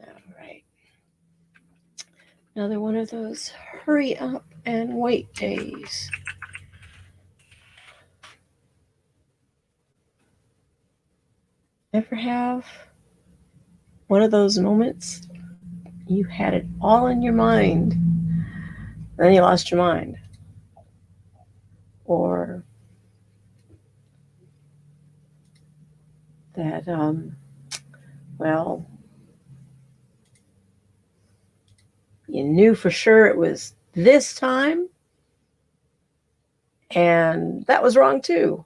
All right. Another one of those hurry up and wait days. Ever have one of those moments you had it all in your mind, then you lost your mind? Or that, well, you knew for sure it was this time, and that was wrong too.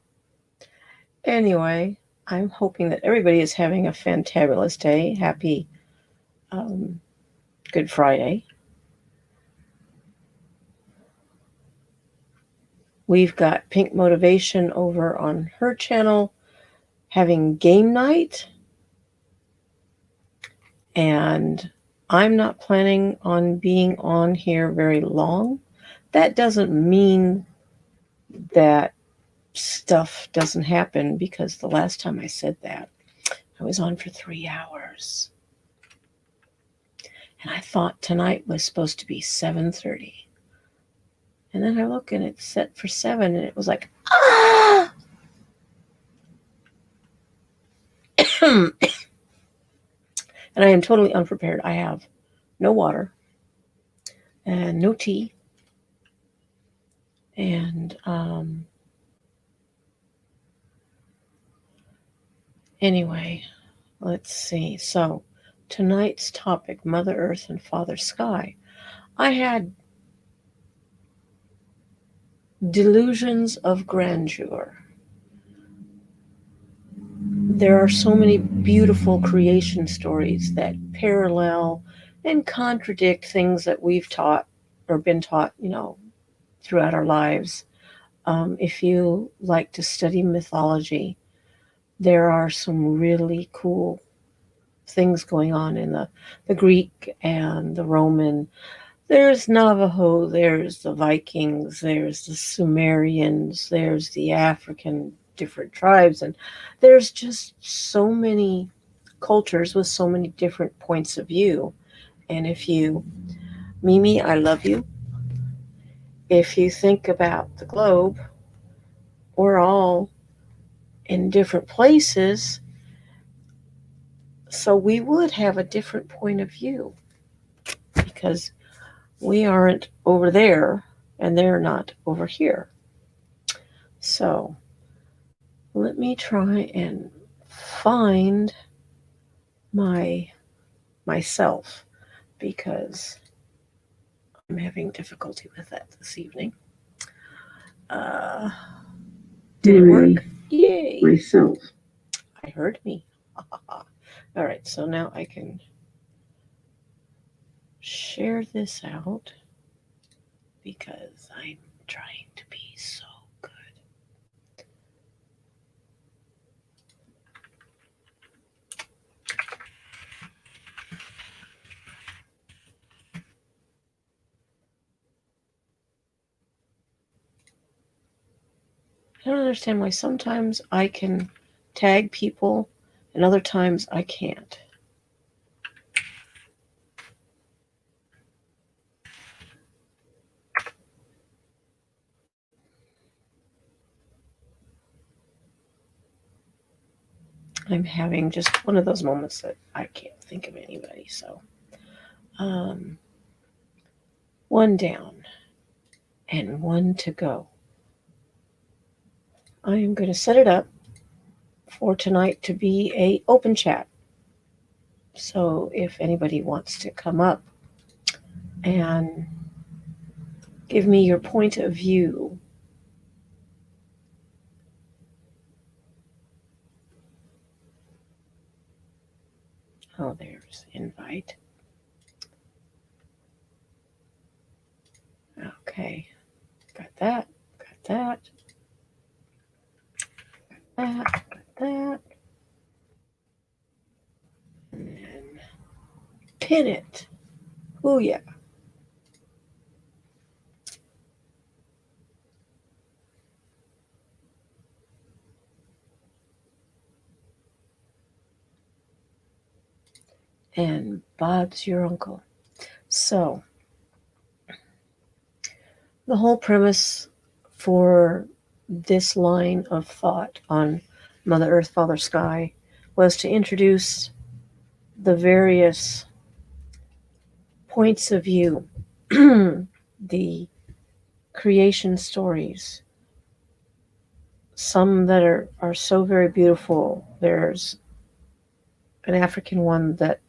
Anyway, I'm hoping that everybody is having a fantabulous day. Happy um, Good Friday. We've got Pink Motivation over on her channel having game night. And I'm not planning on being on here very long. That doesn't mean that stuff doesn't happen, because the last time I said that, I was on for 3 hours. And I thought tonight was supposed to be 7:30. And then I look and it's set for 7, and it was like, ah! And I am totally unprepared. I have no water and no tea. And anyway, let's see. So, tonight's topic, Mother Earth and Father Sky. I had delusions of grandeur. There are so many beautiful creation stories that parallel and contradict things that we've taught or been taught, throughout our lives. If you like to study mythology, there are some really cool things going on in the Greek and the Roman. There's Navajo, there's the Vikings, there's the Sumerians, there's the African different tribes, and there's just so many cultures with so many different points of view. And if you, Mimi, I love you. If you think about the globe, we're all in different places, so we would have a different point of view because we aren't over there and they're not over here. So let me try and find myself, because I'm having difficulty with that this evening. Uh, did it work? Yay! Myself. I heard me. All right, so now I can share this out because I'm trying to be so good. I don't understand why sometimes I can tag people and other times I can't. I'm having just one of those moments that I can't think of anybody. So, one down and one to go. I am going to set it up for tonight to be a open chat. So if anybody wants to come up and give me your point of view, oh, there's invite. Okay, got that, got that, got that, and then pin it. Oh yeah. and Bob's your uncle. So, the whole premise for this line of thought on Mother Earth, Father Sky was to introduce the various points of view, the creation stories, some that are so very beautiful. There's an African one that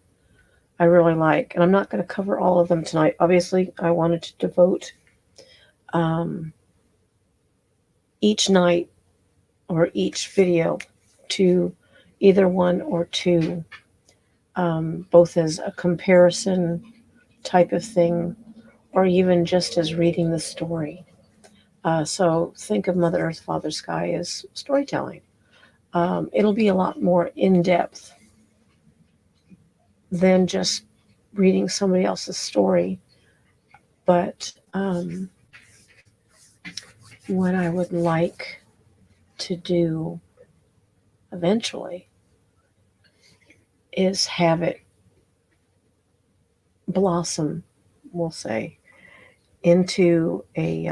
I really like, and I'm not going to cover all of them tonight. Obviously, I wanted to devote um, each night or each video to either one or two, both as a comparison type of thing or even just as reading the story. So think of Mother Earth, Father Sky as storytelling. It'll be a lot more in depth than just reading somebody else's story. But what I would like to do eventually is have it blossom, we'll say, into a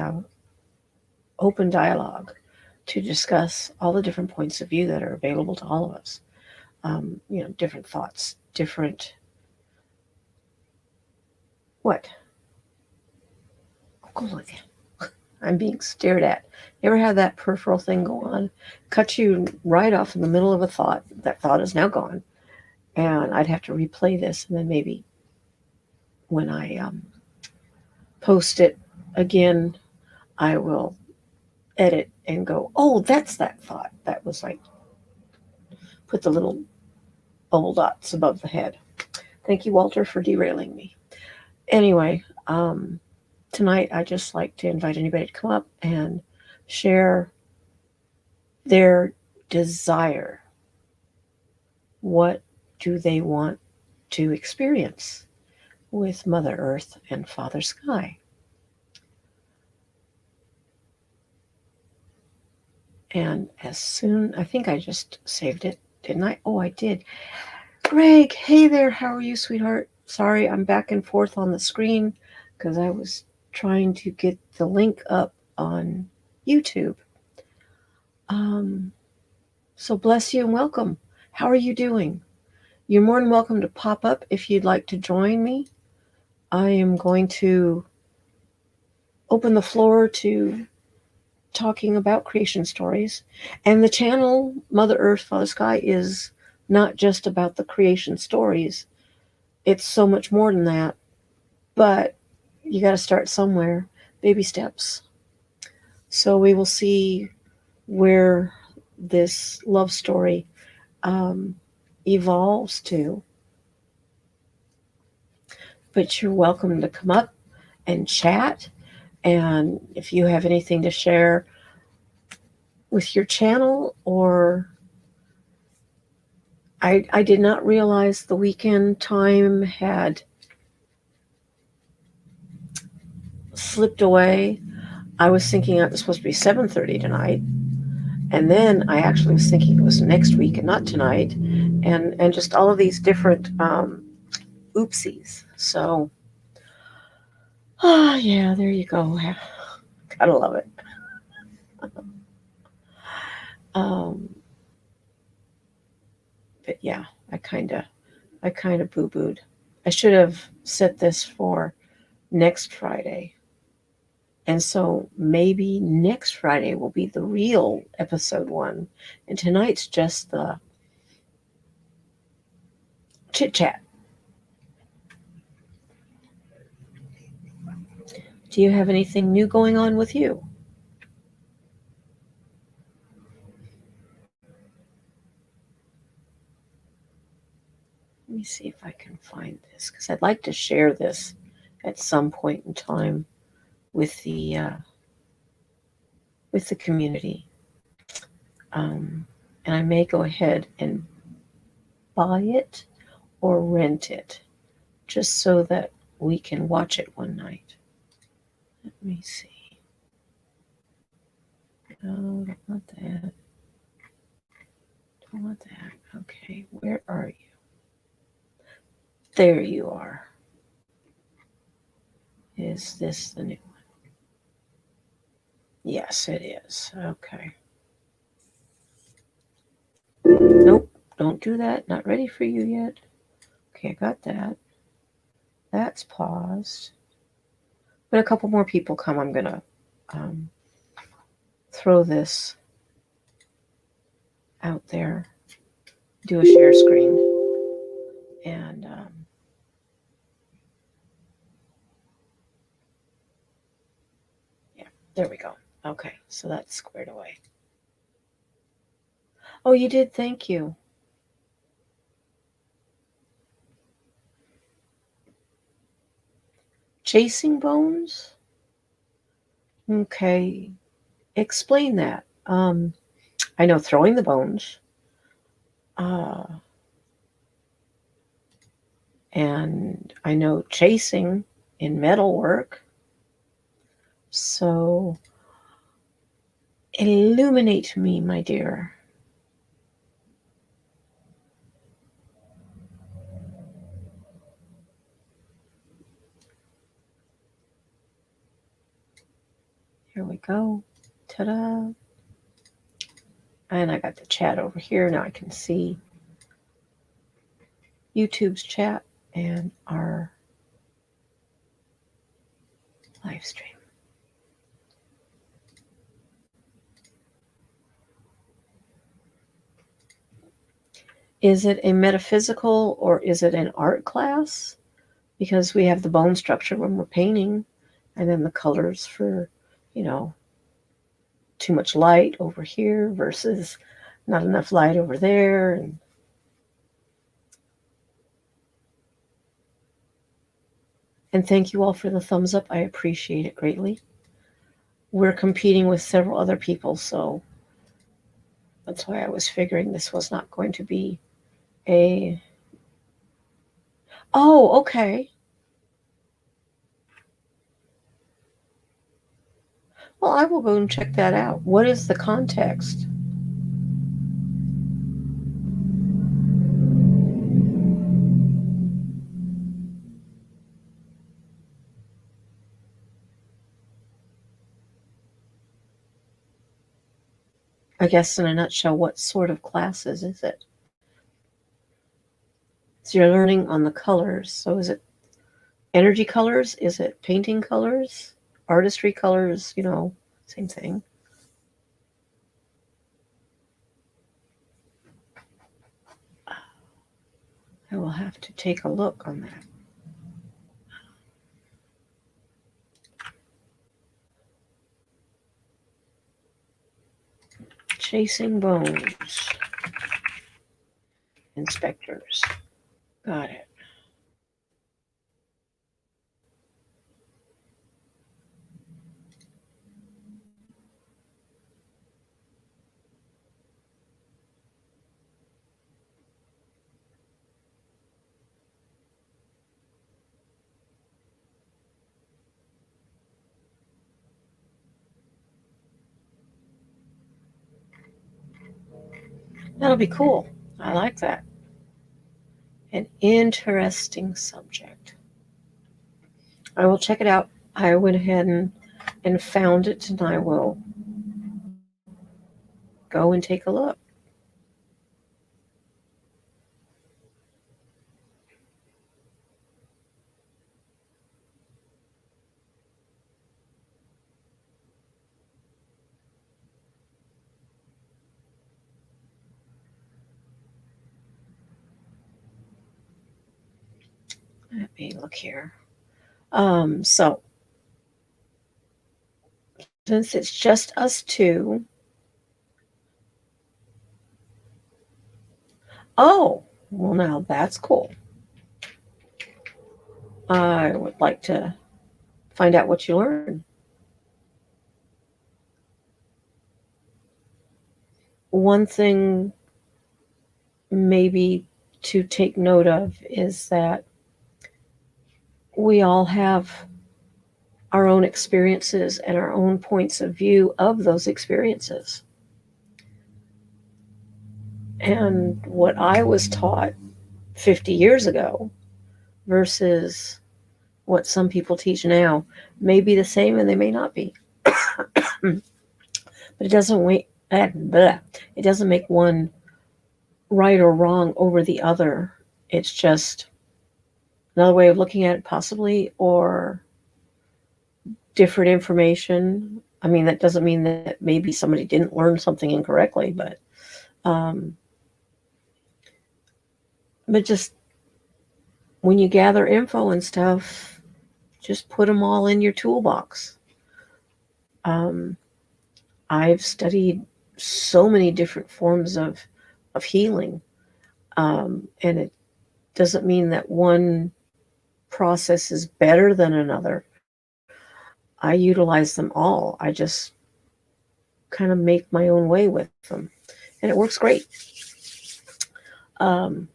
open dialogue to discuss all the different points of view that are available to all of us. Different thoughts, different what? Oh, look, I'm being stared at. You ever had that peripheral thing go on? Cut you right off in the middle of a thought. That thought is now gone. And I'd have to replay this, and then maybe when I post it again, I will edit and go, oh, that's that thought. That was like, put the little bubble dots above the head. Thank you, Walter, for derailing me. Anyway, tonight I just like to invite anybody to come up and share their desire. What do they want to experience with Mother Earth and Father Sky? And as soon, I think I just saved it, didn't I? Oh, I did. Greg, hey there. How are you, sweetheart? Sorry, I'm back and forth on the screen because I was trying to get the link up on YouTube. So bless you and welcome. How are you doing? You're more than welcome to pop up if you'd like to join me. I am going to open the floor to talking about creation stories. And the channel, Mother Earth, Father Sky, is not just about the creation stories. It's so much more than that. But you got to start somewhere. Baby steps. So we will see where this love story evolves to. But you're welcome to come up and chat. And if you have anything to share with your channel, or I did not realize the weekend time had slipped away. I was thinking it was supposed to be 7:30 tonight. And then I actually was thinking it was next week and not tonight. And just all of these different oopsies. So, yeah, there you go. Gotta love it. But yeah, I kind of boo-booed. I should have set this for next Friday. And so maybe next Friday will be the real episode 1. And tonight's just the chit-chat. Do you have anything new going on with you? Let me see if I can find this, because I'd like to share this at some point in time with the community. And I may go ahead and buy it or rent it, just so that we can watch it one night. Let me see. No, don't want that. Don't want that. Okay, where are you? There you are. Is this the new one? Yes, it is. Okay. Nope, don't do that. Not ready for you yet. Okay, I got that. That's paused. When a couple more people come, I'm going to throw this out there, do a share screen, and yeah, there we go. Okay, so that's squared away. Oh, you did? Thank you. Chasing bones? Okay, explain that. I know throwing the bones. And I know chasing in metalwork. So illuminate me, my dear. Here we go. Ta-da. And I got the chat over here. Now I can see YouTube's chat and our live stream. Is it a metaphysical or is it an art class? Because we have the bone structure when we're painting, and then the colors for, too much light over here versus not enough light over there. And thank you all for the thumbs up. I appreciate it greatly. We're competing with several other people, so that's why I was figuring this was not going to be a... Oh, okay. Well, I will go and check that out. What is the context? I guess in a nutshell, what sort of classes is it? So you're learning on the colors. So is it energy colors? Is it painting colors? Artistry colors? Same thing. I will have to take a look on that. Chasing bones. Inspectors. Got it. That'll be cool. I like that. An interesting subject. I will check it out. I went ahead and found it, and I will go and take a look. Let me look here. So, since it's just us two. Oh, well, now that's cool. I would like to find out what you learn. One thing maybe to take note of is that we all have our own experiences and our own points of view of those experiences. And what I was taught 50 years ago versus what some people teach now may be the same and they may not be. But it doesn't make one right or wrong over the other. It's just another way of looking at it, possibly, or different information. I mean, that doesn't mean that maybe somebody didn't learn something incorrectly, but just when you gather info and stuff, just put them all in your toolbox. I've studied so many different forms of healing, and it doesn't mean that one process is better than another. I utilize them all. I just kind of make my own way with them, and it works great. But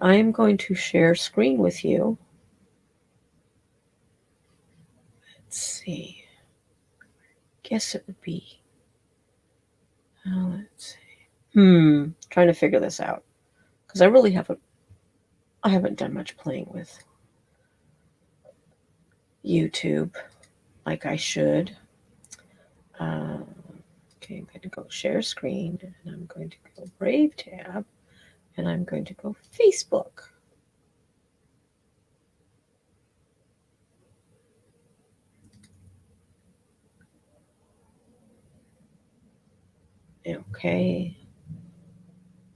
I am going to share screen with you. Let's see. Guess it would be. Let's see. Trying to figure this out because I haven't done much playing with YouTube like I should. Okay, I'm going to go share screen, and I'm going to go Brave tab, and I'm going to go Facebook. Okay,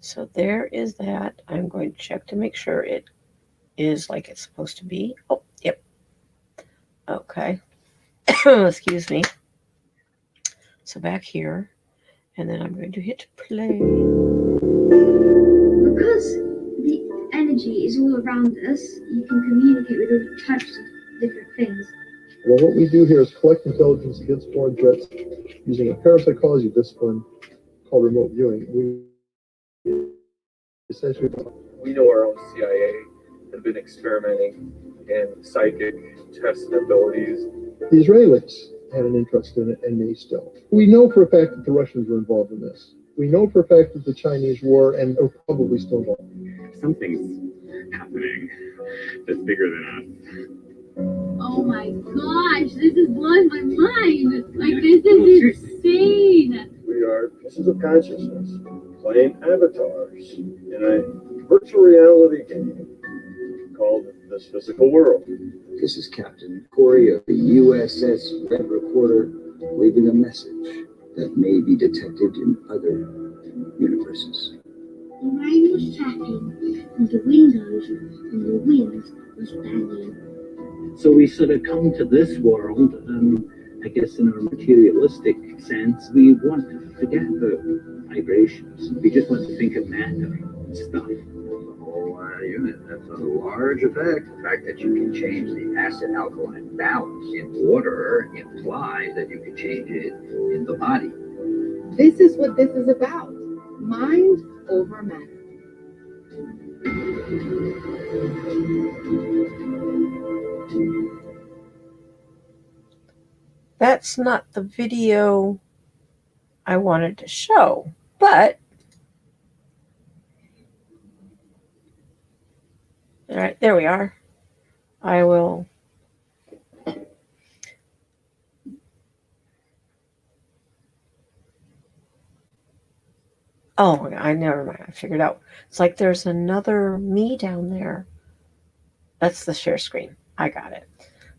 so there is that. I'm going to check to make sure it is like it's supposed to be. Oh, yep. Okay. Excuse me. So back here, and then I'm going to hit play. Because the energy is all around us, you can communicate with all types of different things. Well, what we do here is collect intelligence against foreign threats using a parapsychology discipline called remote viewing. We know our own CIA have been experimenting in psychic tests and abilities. The Israelis had an interest in it, and they still. We know for a fact that the Russians were involved in this. We know for a fact that the Chinese were and are probably still involved. Something's happening that's bigger than us. Oh my gosh, this is blowing my mind. Like, this is insane. We are pieces of consciousness playing avatars in a virtual reality game called this physical world. This is Captain Corey of the USS Red Recorder, leaving a message that may be detected in other universes. The rain was tapping, and the windows and the wind was banging. So we sort of come to this world, I guess in our materialistic sense, we want to forget the vibrations. We just want to think of matter and stuff. Unit. That's a large effect. The fact that you can change the acid-alkaline balance in water implies that you can change it in the body. This is what this is about. Mind over matter. That's not the video I wanted to show, but all right, there we are. I will. Oh, I never mind. I figured out. It's like there's another me down there. That's the share screen. I got it.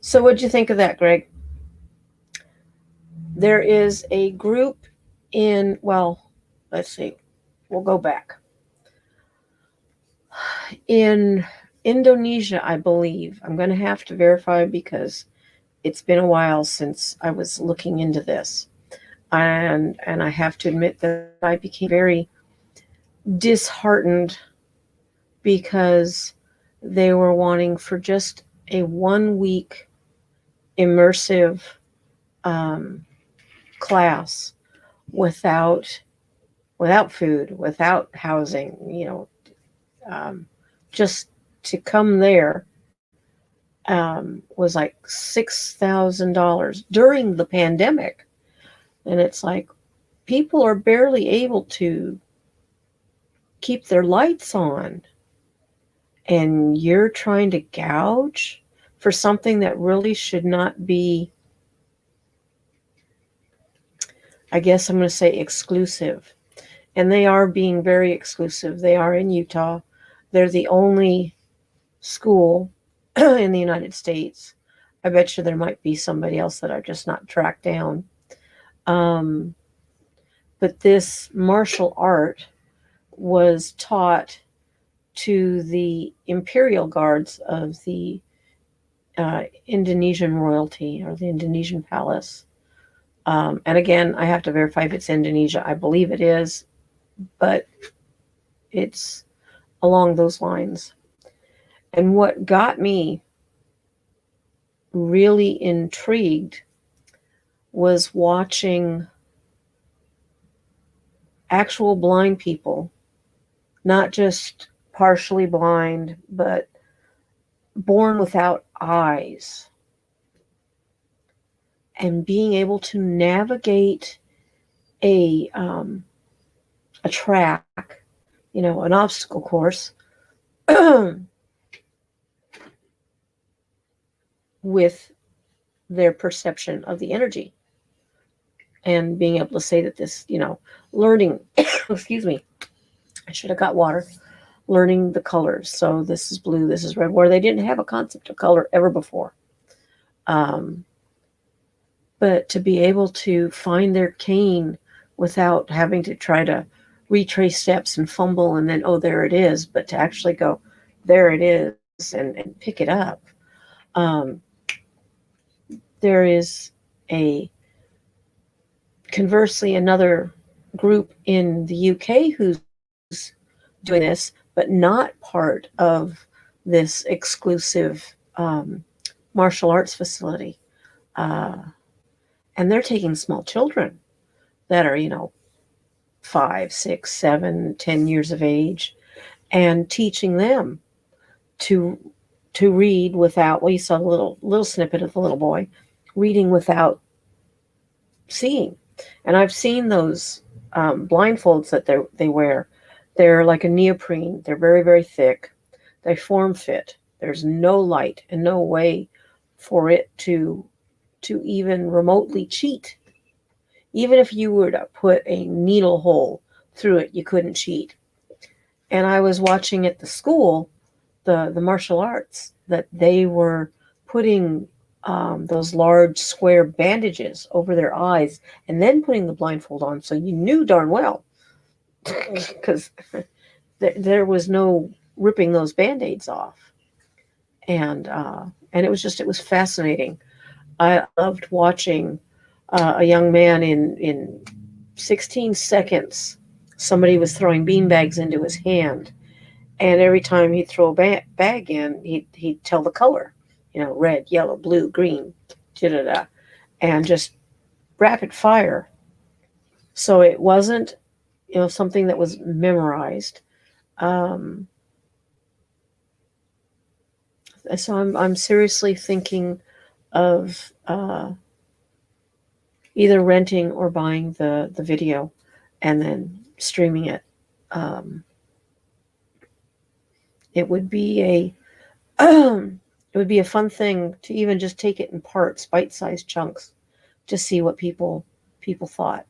So what'd you think of that, Greg? There is a group in, well, let's see. We'll go back. In Indonesia, I believe. I'm going to have to verify because it's been a while since I was looking into this. And I have to admit that I became very disheartened because they were wanting for just a 1 week immersive class without food, without housing, just to come there was like $6,000 during the pandemic. And it's like people are barely able to keep their lights on. and you're trying to gouge for something that really should not be, I guess I'm going to say, exclusive. And they are being very exclusive. They are in Utah. They're the only school in the United States. I bet you there might be somebody else that I've just not tracked down. But this martial art was taught to the imperial guards of the Indonesian royalty or the Indonesian palace. And again, I have to verify if it's Indonesia. I believe it is, but it's along those lines. And what got me really intrigued was watching actual blind people, not just partially blind, but born without eyes, and being able to navigate a track, an obstacle course with their perception of the energy, and being able to say that this, learning, excuse me, I should have got water, learning the colors. So this is blue, this is red, where they didn't have a concept of color ever before. But to be able to find their cane without having to try to retrace steps and fumble and then, oh, there it is, but to actually go, there it is, and pick it up. There is conversely, another group in the UK who's doing this, but not part of this exclusive martial arts facility. And they're taking small children that are, 5, 6, 7, 10 years of age, and teaching them to read without, well, you saw a little snippet of the little boy reading without seeing. And I've seen those blindfolds that they wear. They're like a neoprene. They're very, very thick. They form fit. There's no light and no way for it to even remotely cheat. Even if you were to put a needle hole through it, you couldn't cheat. And I was watching at the school, the martial arts, that they were putting those large square bandages over their eyes and then putting the blindfold on, so you knew darn well, because there was no ripping those band-aids off. And it was fascinating. I loved watching a young man in 16 seconds. Somebody was throwing beanbags into his hand, and every time he'd throw a bag in, he'd tell the color, red, yellow, blue, green, and just rapid fire. So it wasn't, something that was memorized. So I'm seriously thinking of either renting or buying the video and then streaming it. It would be a fun thing to even just take it in parts, bite-sized chunks, to see what people thought.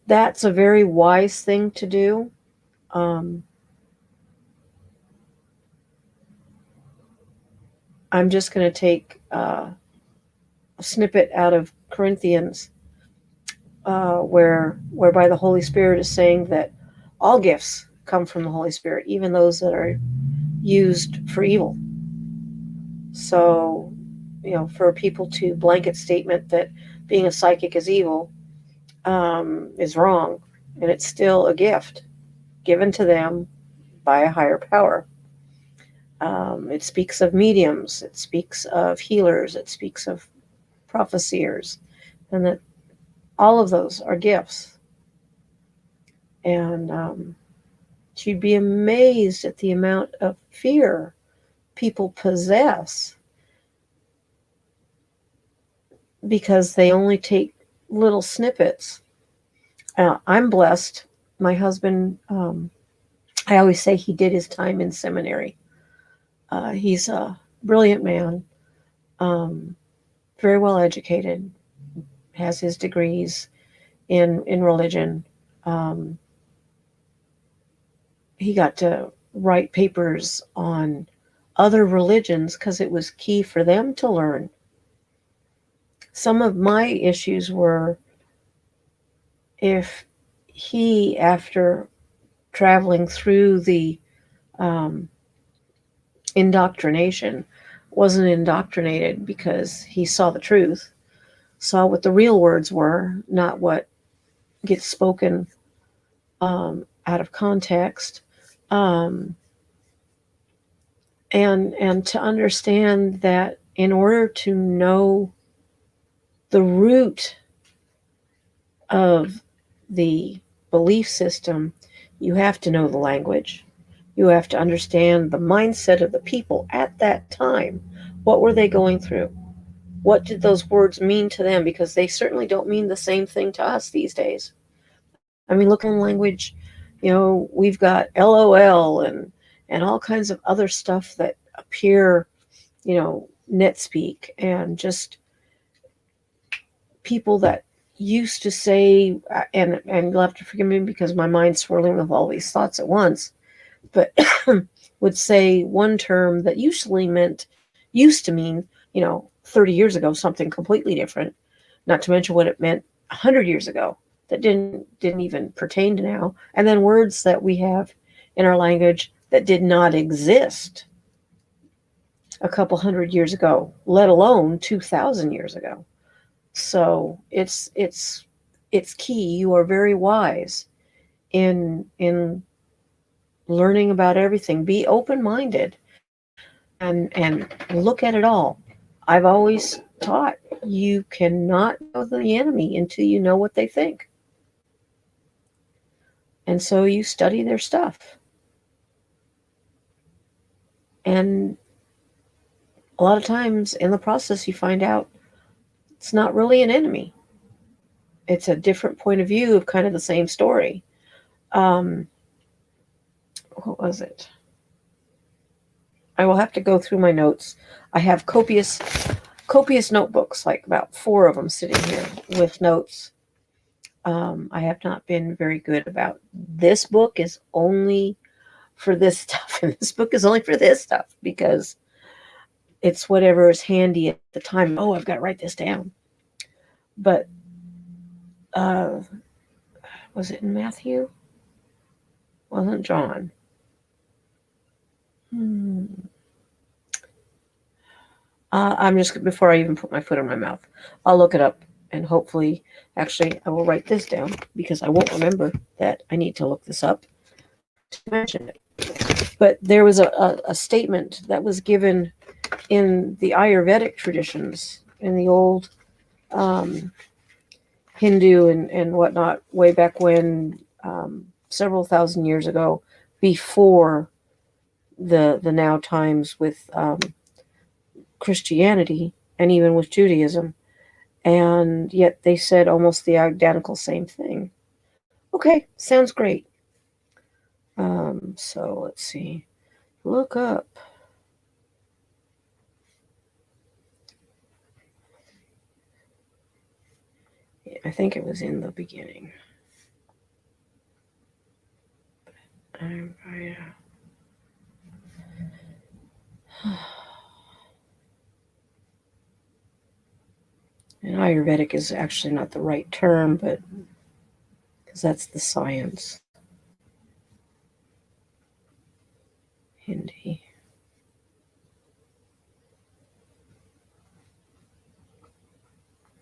That's a very wise thing to do. I'm just going to take a snippet out of Corinthians, whereby the Holy Spirit is saying that all gifts come from the Holy Spirit, even those that are used for evil. So, for people to blanket statement that being a psychic is evil is wrong, and it's still a gift given to them by a higher power. It speaks of mediums, it speaks of healers, it speaks of prophesiers, and that all of those are gifts. And you'd be amazed at the amount of fear people possess because they only take little snippets. I'm blessed. My husband, I always say he did his time in seminary. He's a brilliant man, very well educated, has his degrees in religion. Um, he got to write papers on other religions because it was key for them to learn. Some of my issues were if he, after traveling through the um, indoctrination, wasn't indoctrinated because he saw the truth, saw what the real words were, not what gets spoken out of context. Um, and to understand that in order to know the root of the belief system, you have to know the language. You have to understand the mindset of the people at that time. What were they going through? What did those words mean to them? Because they certainly don't mean the same thing to us these days. I mean, look in language, we've got LOL and all kinds of other stuff that appear, NetSpeak, and just people that used to say, and you'll have to forgive me because my mind's swirling with all these thoughts at once, but would say one term that used to mean, 30 years ago, something completely different, not to mention what it meant 100 years ago that didn't even pertain to now, and then words that we have in our language that did not exist a couple hundred years ago, let alone 2,000 years ago. So it's key. You are very wise in learning about everything. Be open-minded and look at it all. I've always taught you cannot know the enemy until you know what they think. And so you study their stuff. And a lot of times in the process, you find out it's not really an enemy. It's a different point of view of kind of the same story. What was it? I will have to go through my notes. I have copious notebooks, like about 4 of them sitting here with notes. I have not been very good about this book is only for this stuff, and this book is only for this stuff because it's whatever is handy at the time. Oh, I've got to write this down. But was it in Matthew? Wasn't John? I'm just, before I even put my foot in my mouth, I'll look it up and hopefully, actually, I will write this down because I won't remember that I need to look this up to mention it. But there was a statement that was given in the Ayurvedic traditions, in the old Hindu and whatnot, way back when, several thousand years ago, before the now times with Christianity and even with Judaism. And yet they said almost the identical same thing. Okay, sounds great. So let's see. Look up. I think it was in the beginning. And Ayurvedic is actually not the right term, but because that's the science. Hindi.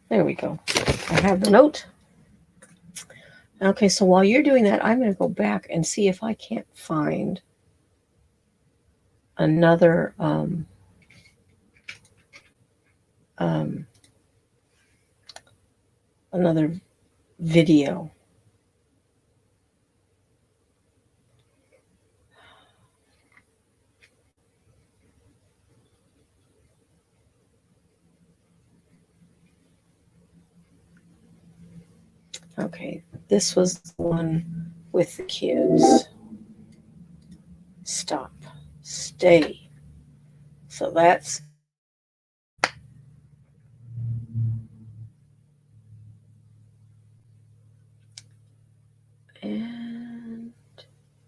There we go. I have the note. Okay, so while you're doing that, I'm going to go back and see if I can't find another another video. Okay, this was the one with the kids. Stop. Stay. So that's and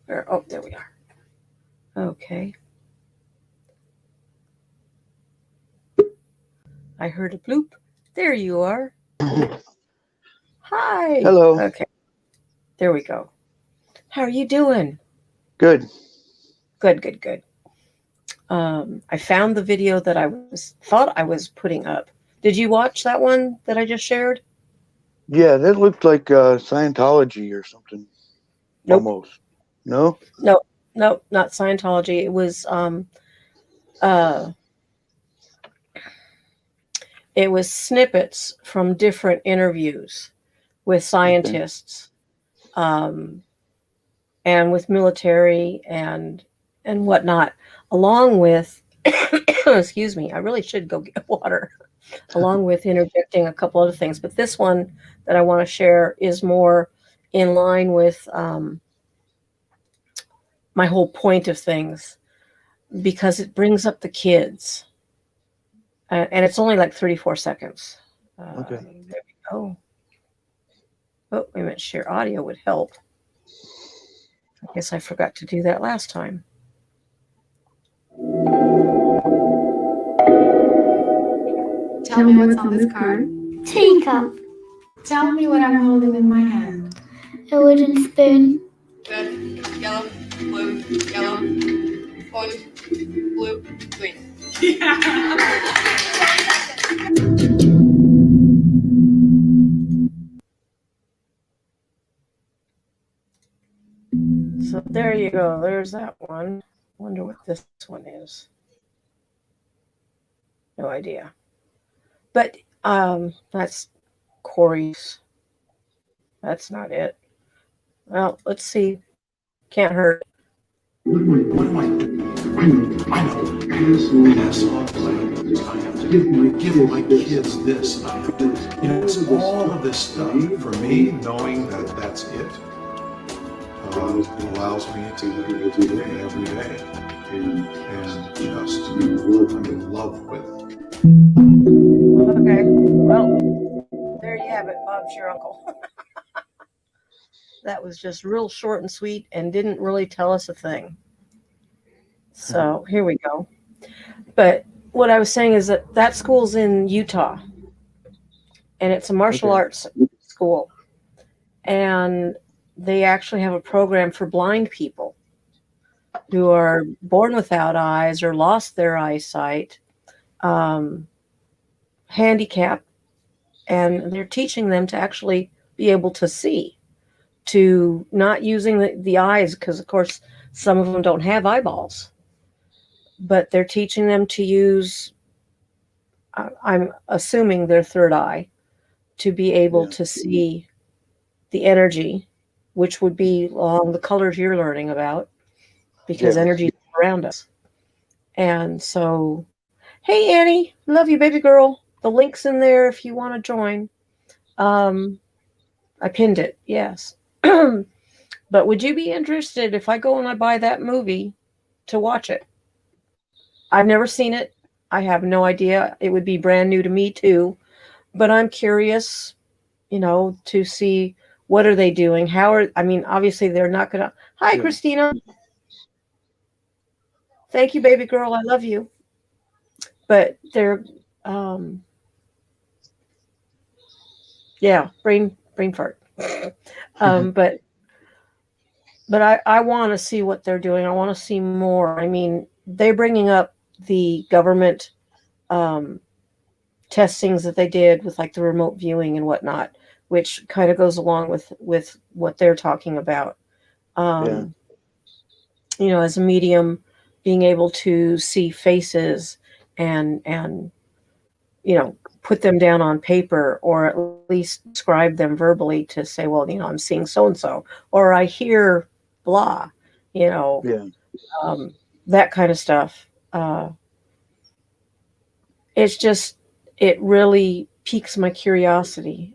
oh, there we are. Okay. I heard a bloop. There you are. Hi. Hello. Okay. There we go. How are you doing? Good. Good. I found the video that I thought I was putting up. Did you watch that one that I just shared? Yeah, that looked like Scientology or something. Nope. Almost. No? No, not Scientology. It was snippets from different interviews with scientists, and with military and whatnot, along with excuse me, I really should go get water, along with interjecting a couple other things. But this one that I want to share is more in line with my whole point of things, because it brings up the kids. And it's only like 34 seconds. Okay. There we go. Oh, wait a minute. Share audio would help. I guess I forgot to do that last time. Tell me what's on this card. Teacup. Tell me what I'm holding in my hand. A wooden spoon. Red, yellow, blue, yellow, orange, blue, green. So there you go. There's that one. Wonder what this one is. No idea. But that's Corey's. That's not it. Well, let's see. Can't hurt. I know. Yes, I'll play. I have to give my kids this. I have to, it's all of this stuff. For me, knowing that that's it allows me to do it every day and just I'm in love with it. Okay. Well, there you have it. Bob's your uncle. That was just real short and sweet and didn't really tell us a thing. So here we go. But what I was saying is that school's in Utah, and it's a martial arts school. And they actually have a program for blind people who are born without eyes or lost their eyesight, handicapped, and they're teaching them to actually be able to see, to not using the eyes, because, of course, some of them don't have eyeballs. But they're teaching them to use, I'm assuming, their third eye to be able to see the energy, which would be along the colors you're learning about, because energy is around us. And so, hey, Annie, love you, baby girl. The link's in there if you want to join. I pinned it, yes. But would you be interested if I go and I buy that movie to watch it? I've never seen it. I have no idea. It would be brand new to me too. But I'm curious, to see what are they doing? Obviously they're not going to. Hi, Christina. Thank you, baby girl. I love you. But they're, brain fart. But I want to see what they're doing. I want to see more. They're bringing up the government testings that they did with like the remote viewing and whatnot, which kind of goes along with what they're talking about. As a medium, being able to see faces and put them down on paper, or at least describe them verbally to say, well, I'm seeing so-and-so, or I hear blah, that kind of stuff. It really piques my curiosity.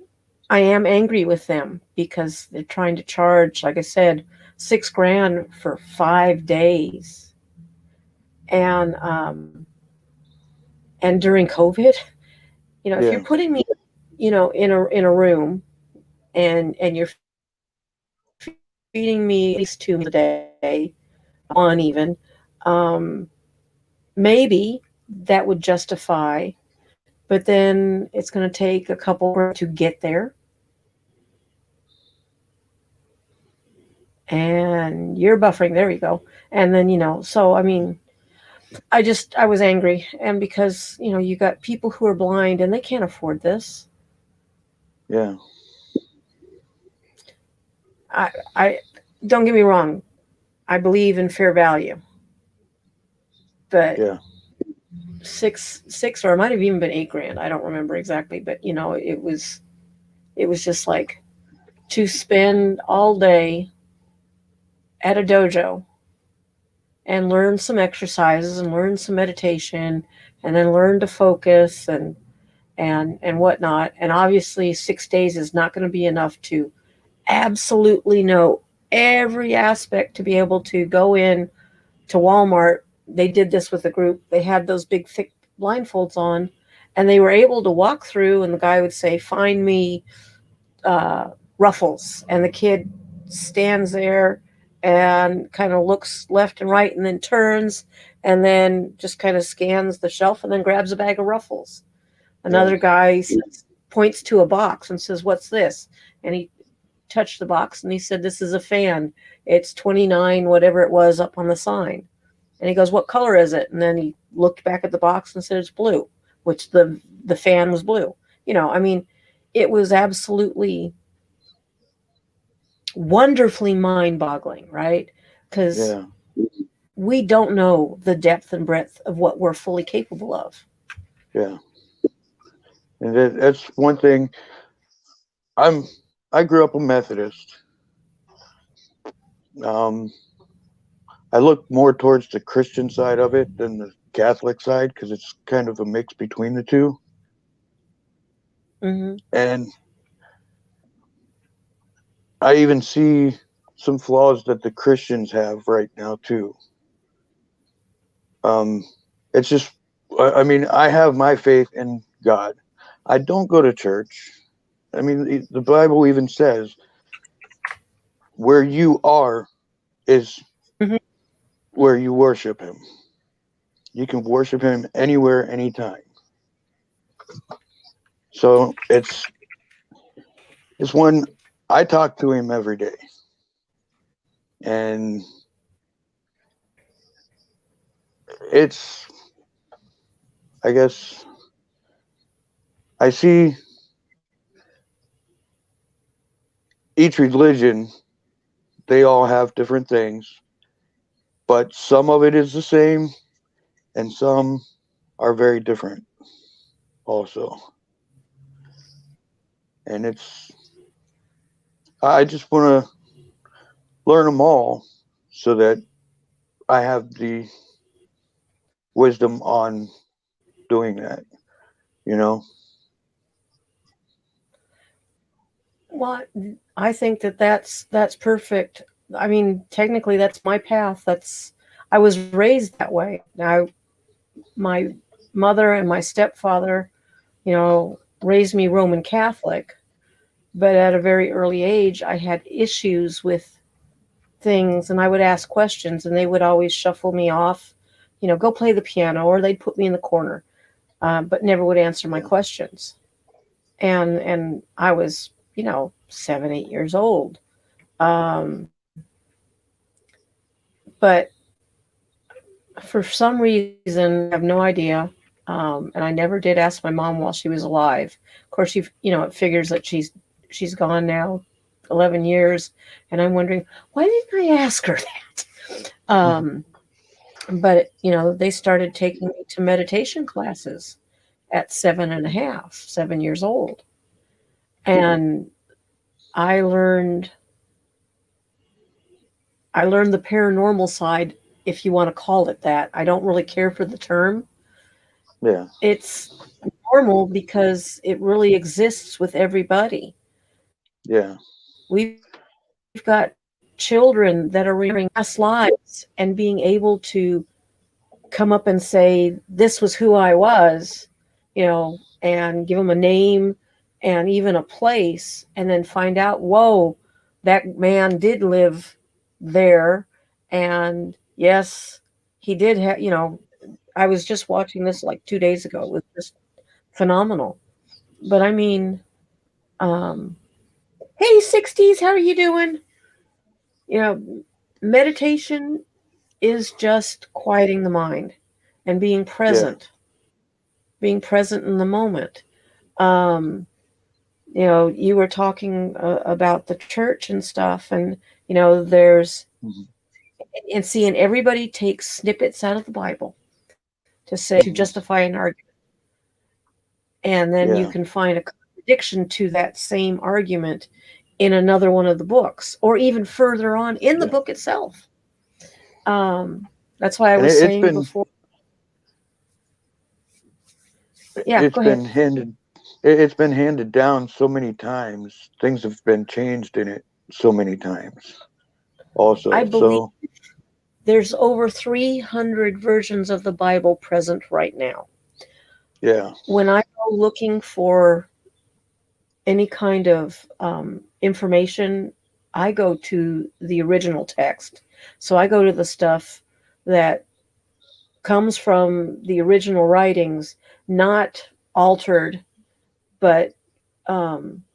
I am angry with them because they're trying to charge, like I said, $6,000 for 5 days. And during COVID, if you're putting me, in a room and you're feeding me at least 2 meals a day, on even, maybe that would justify, but then it's going to take a couple to get there. And you're buffering. There you go. And then, so, I mean, I was angry. And because, you got people who are blind and they can't afford this. Yeah. I don't get me wrong. I believe in fair value. But yeah. six, or it might have even been $8,000. I don't remember exactly, but it was just like to spend all day at a dojo and learn some exercises and learn some meditation and then learn to focus and whatnot. And obviously 6 days is not going to be enough to absolutely know every aspect to be able to go in to Walmart. They did this with a group. They had those big thick blindfolds on and they were able to walk through and the guy would say, find me Ruffles. And the kid stands there and kind of looks left and right and then turns and then just kind of scans the shelf and then grabs a bag of Ruffles. Another guy points to a box and says, what's this? And he touched the box and he said, this is a fan. It's 29, whatever it was up on the sign. And he goes, what color is it? And then he looked back at the box and said, it's blue, which the fan was blue. I mean, it was absolutely wonderfully mind-boggling, right? Because we don't know the depth and breadth of what we're fully capable of. Yeah. And that's one thing. I grew up a Methodist. I look more towards the Christian side of it than the Catholic side because it's kind of a mix between the two. Mm-hmm. And I even see some flaws that the Christians have right now too. It's just, I mean, I have my faith in God. I don't go to church. I mean, the Bible even says where you are is where you worship him. You can worship him anywhere, anytime. So it's one, I talk to him every day. And it's, I guess, I see each religion, they all have different things, but some of it is the same and some are very different also. And I just want to learn them all so that I have the wisdom on doing that, Well, I think that's perfect. I mean, technically that's my path. I was raised that way. Now, my mother and my stepfather, raised me Roman Catholic, but at a very early age, I had issues with things and I would ask questions and they would always shuffle me off, go play the piano, or they'd put me in the corner, but never would answer my questions. And I was, 7, 8 years old. But for some reason, I have no idea. And I never did ask my mom while she was alive. Of course, it figures that she's gone now 11 years. And I'm wondering, why didn't I ask her that? But, they started taking me to meditation classes at 7 years old. And I learned the paranormal side, if you want to call it that. I don't really care for the term. Yeah. It's normal because it really exists with everybody. Yeah. We've got children that are remembering past lives and being able to come up and say, this was who I was, and give them a name and even a place, and then find out, whoa, that man did live there. And yes, he did have, I was just watching this like 2 days ago. It was just phenomenal. But I mean, hey, 60s, how are you doing? Meditation is just quieting the mind and being present in the moment. You were talking about the church and stuff, and there's and seeing everybody take snippets out of the Bible to justify an argument, and then you can find a contradiction to that same argument in another one of the books, or even further on in the book itself. That's why I was saying before. Yeah, go ahead. It's been handed down so many times. Things have been changed in it so many times. Also, I believe there's over 300 versions of the Bible present right now. Yeah. When I go looking for any kind of information, I go to the original text. So I go to the stuff that comes from the original writings, not altered, but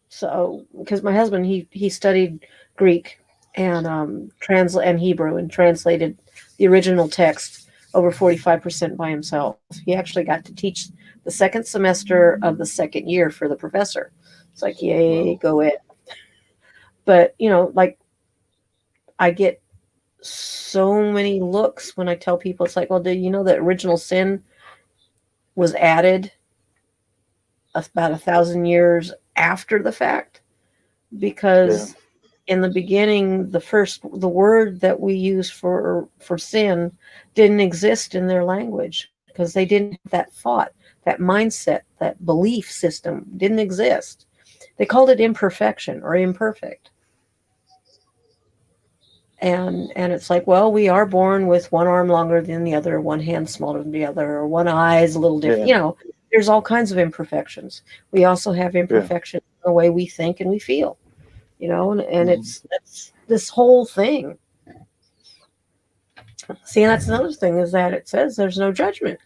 so because my husband he studied Greek and and Hebrew and translated the original text over 45% by himself. He actually got to teach the second semester of the second year for the professor. It's like, yay, go ahead. But like, I get so many looks when I tell people, it's like, well, do you know that original sin was added about 1,000 years after the fact? Because in the beginning, the word that we use for sin didn't exist in their language, because they didn't have that thought, that mindset, that belief system didn't exist. They called it imperfection or imperfect. And it's like, well, we are born with one arm longer than the other, one hand smaller than the other, or one eye is a little different. There's all kinds of imperfections. We also have imperfections in the way we think and we feel, and it's this whole thing. See, and that's another thing, is that it says there's no judgment,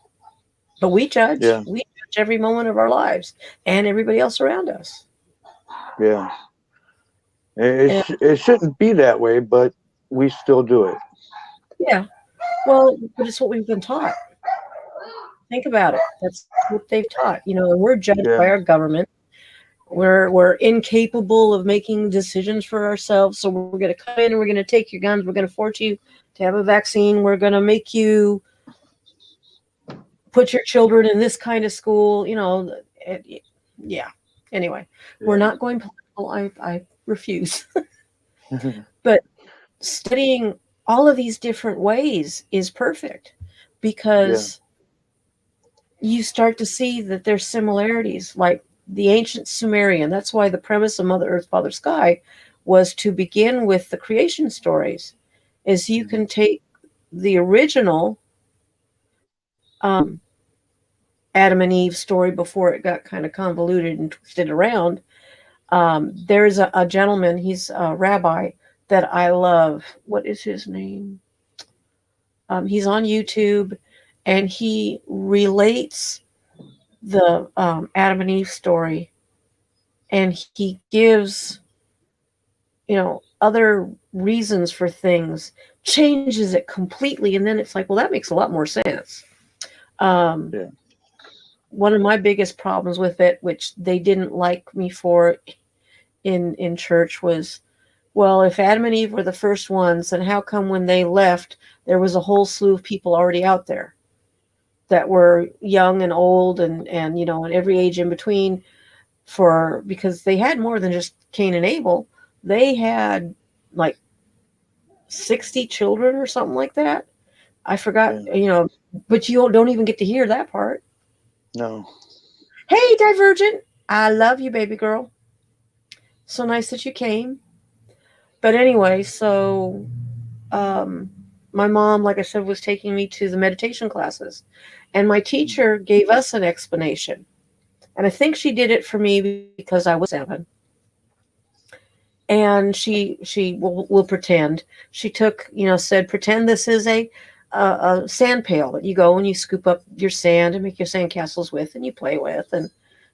but we judge. Yeah. We judge every moment of our lives and everybody else around us. Yeah. It shouldn't be that way, but we still do it. Yeah. Well, but it's what we've been taught. Think about it. That's what they've taught. And we're judged by our government. We're incapable of making decisions for ourselves. So we're going to come in and we're going to take your guns. We're going to force you to have a vaccine. We're going to make you put your children in this kind of school. Yeah. Anyway, we're not going political. I refuse. But studying all of these different ways is perfect, because you start to see that there's similarities, like the ancient Sumerian. That's why the premise of Mother Earth, Father Sky was to begin with the creation stories, is you can take the original Adam and Eve story before it got kind of convoluted and twisted around. There's a gentleman, he's a rabbi that I love. What is his name? He's on YouTube, and he relates the Adam and Eve story, and he gives, other reasons for things, changes it completely, and then it's like, well, that makes a lot more sense. One of my biggest problems with it, which they didn't like me for in church, was, well, if Adam and Eve were the first ones, then how come when they left, there was a whole slew of people already out there that were young and old and and every age in between, because they had more than just Cain and Abel. They had like 60 children or something like that. I forgot, but you don't even get to hear that part. No. Hey, Divergent, I love you, baby girl. so nice that you came. But anyway, so my mom, like I said, was taking me to the meditation classes, and my teacher gave us an explanation. And I think she did it for me because I was 7. And she will pretend. She took, said, pretend this is a sand pail that you go and you scoop up your sand and make your sand castles with and you play with.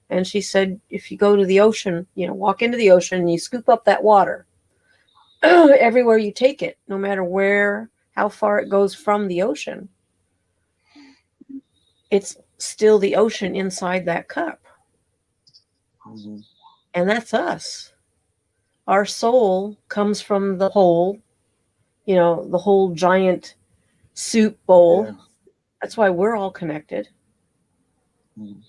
And she said, if you go to the ocean, walk into the ocean and you scoop up that water, everywhere you take it, no matter how far it goes from the ocean, it's still the ocean inside that cup. Mm-hmm. And that's us. Our soul comes from the whole, the whole giant soup bowl. Yeah. That's why we're all connected. Mm-hmm.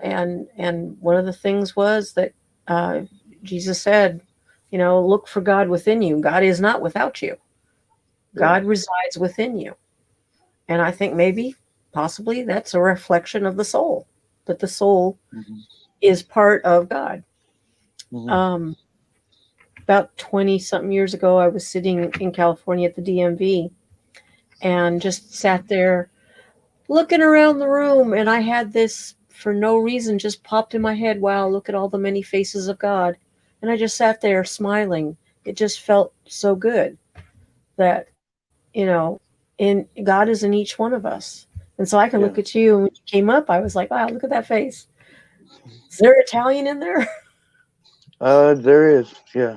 And one of the things was that Jesus said, look for God within you. God is not without you. God resides within you. And I think possibly that's a reflection of the soul, that the soul is part of God. Mm-hmm. About 20 something years ago, I was sitting in California at the DMV and just sat there looking around the room. And I had this, for no reason, just popped in my head. Wow, look at all the many faces of God. And I just sat there smiling. It just felt so good that, God is in each one of us. And so I can look at you, and when you came up, I was like, wow, look at that face. Is there Italian in there? There is, yeah.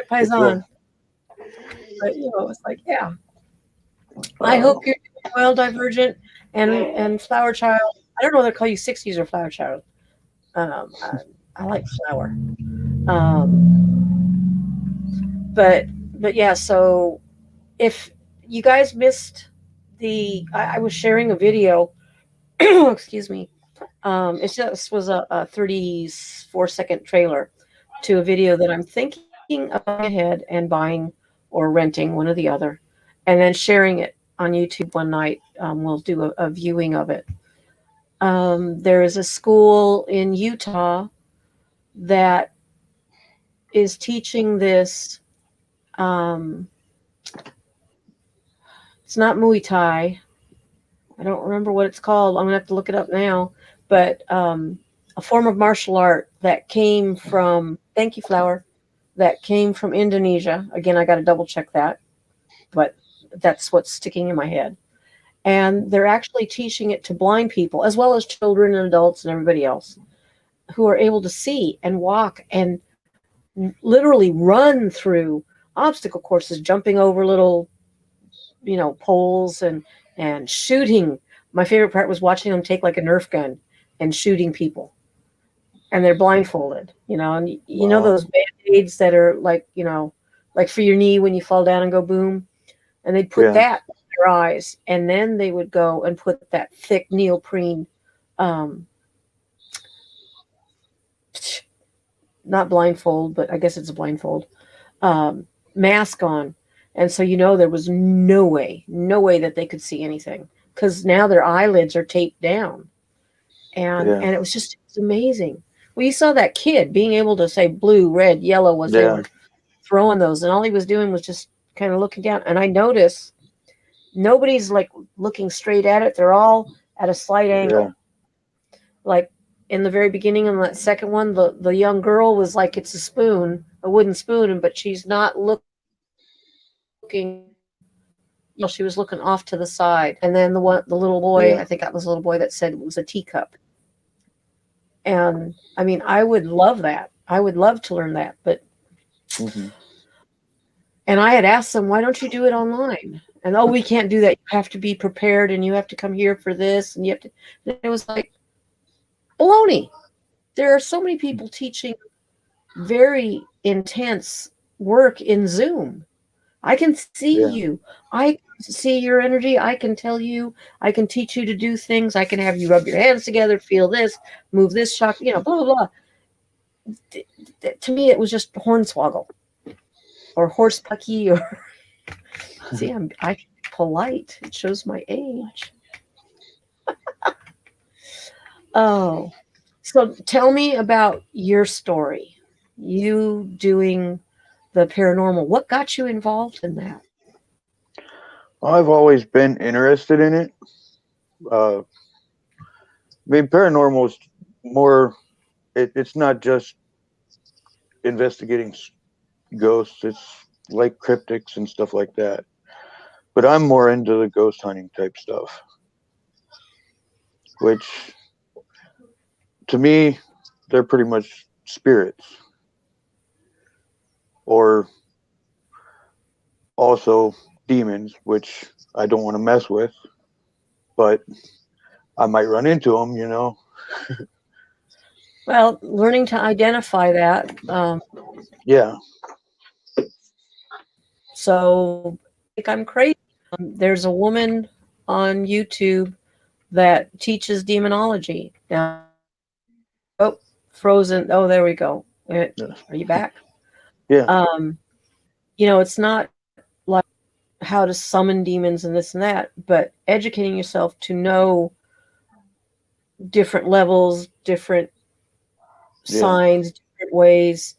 Paisan. But it's like, yeah. I hope you're doing well, Divergent and Flower Child. I don't know whether to call you 60s or Flower Child. I like Flower. But yeah, so if you guys missed I was sharing a video, excuse me. It just was a 34-second trailer to a video that I'm thinking of ahead and buying or renting, one or the other, and then sharing it on YouTube one night. We'll do a viewing of it. There is a school in Utah that is teaching this. It's not Muay Thai. I don't remember what it's called. I'm going to have to look it up now. But a form of martial art that came from, thank you, Flower, that came from Indonesia. Again, I got to double check that. But that's what's sticking in my head. And they're actually teaching it to blind people, as well as children and adults and everybody else, who are able to see and walk and literally run through obstacle courses, jumping over little, poles and shooting. My favorite part was watching them take like a Nerf gun and shooting people. And they're blindfolded, and you know those Band-Aids that are like, like for your knee when you fall down and go boom. And they'd put that in their eyes, and then they would go and put that thick neoprene, not blindfold, but I guess it's a blindfold, mask on. And so, there was no way that they could see anything, because now their eyelids are taped down. And it was just amazing. Well, you saw that kid being able to say blue, red, yellow as they were throwing those. And all he was doing was just kind of looking down. And I noticed nobody's like looking straight at it. They're all at a slight angle. Like in the very beginning on that second one, the young girl was like, it's a spoon, a wooden spoon, but she's not looking. She was looking off to the side. And then the little boy, I think that was a little boy that said it was a teacup. And I mean, I would love that. I would love to learn that. But and I had asked them, why don't you do it online? And we can't do that. You have to be prepared, and you have to come here for this, and you have to. And it was like baloney. There are so many people teaching very intense work in Zoom. I can see you. I can see your energy. I can tell you. I can teach you to do things. I can have you rub your hands together, feel this, move this shock, blah, blah, blah. To me, it was just hornswoggle or horse pucky or see, I'm polite. It shows my age. So tell me about your story. you doing the paranormal? What got you involved in that? I've always been interested in it. I mean, paranormal is more, it's not just investigating ghosts, it's like cryptics and stuff like that. But I'm more into the ghost hunting type stuff, which to me, they're pretty much spirits. Or also demons, which I don't want to mess with, but I might run into them, you know. Well, learning to identify that. Yeah. So, like, I'm crazy. There's a woman on YouTube that teaches demonology. Now, oh, frozen. Oh, there we go. Are you back? Yeah. You know, it's not like how to summon demons and this and that, but educating yourself to know different levels, different signs, different ways.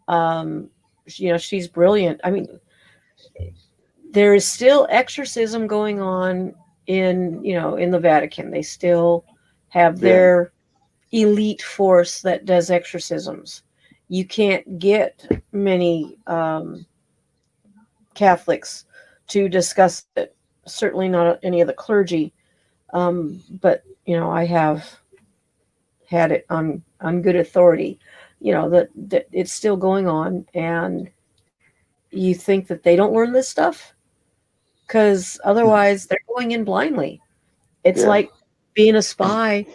You know, she's brilliant. I mean, there is still exorcism going on in the Vatican. They still have their elite force that does exorcisms. You can't get many Catholics to discuss it. Certainly not any of the clergy. But you know, I have had it on good authority. You know that it's still going on, and you think that they don't learn this stuff because otherwise they're going in blindly. It's like being a spy,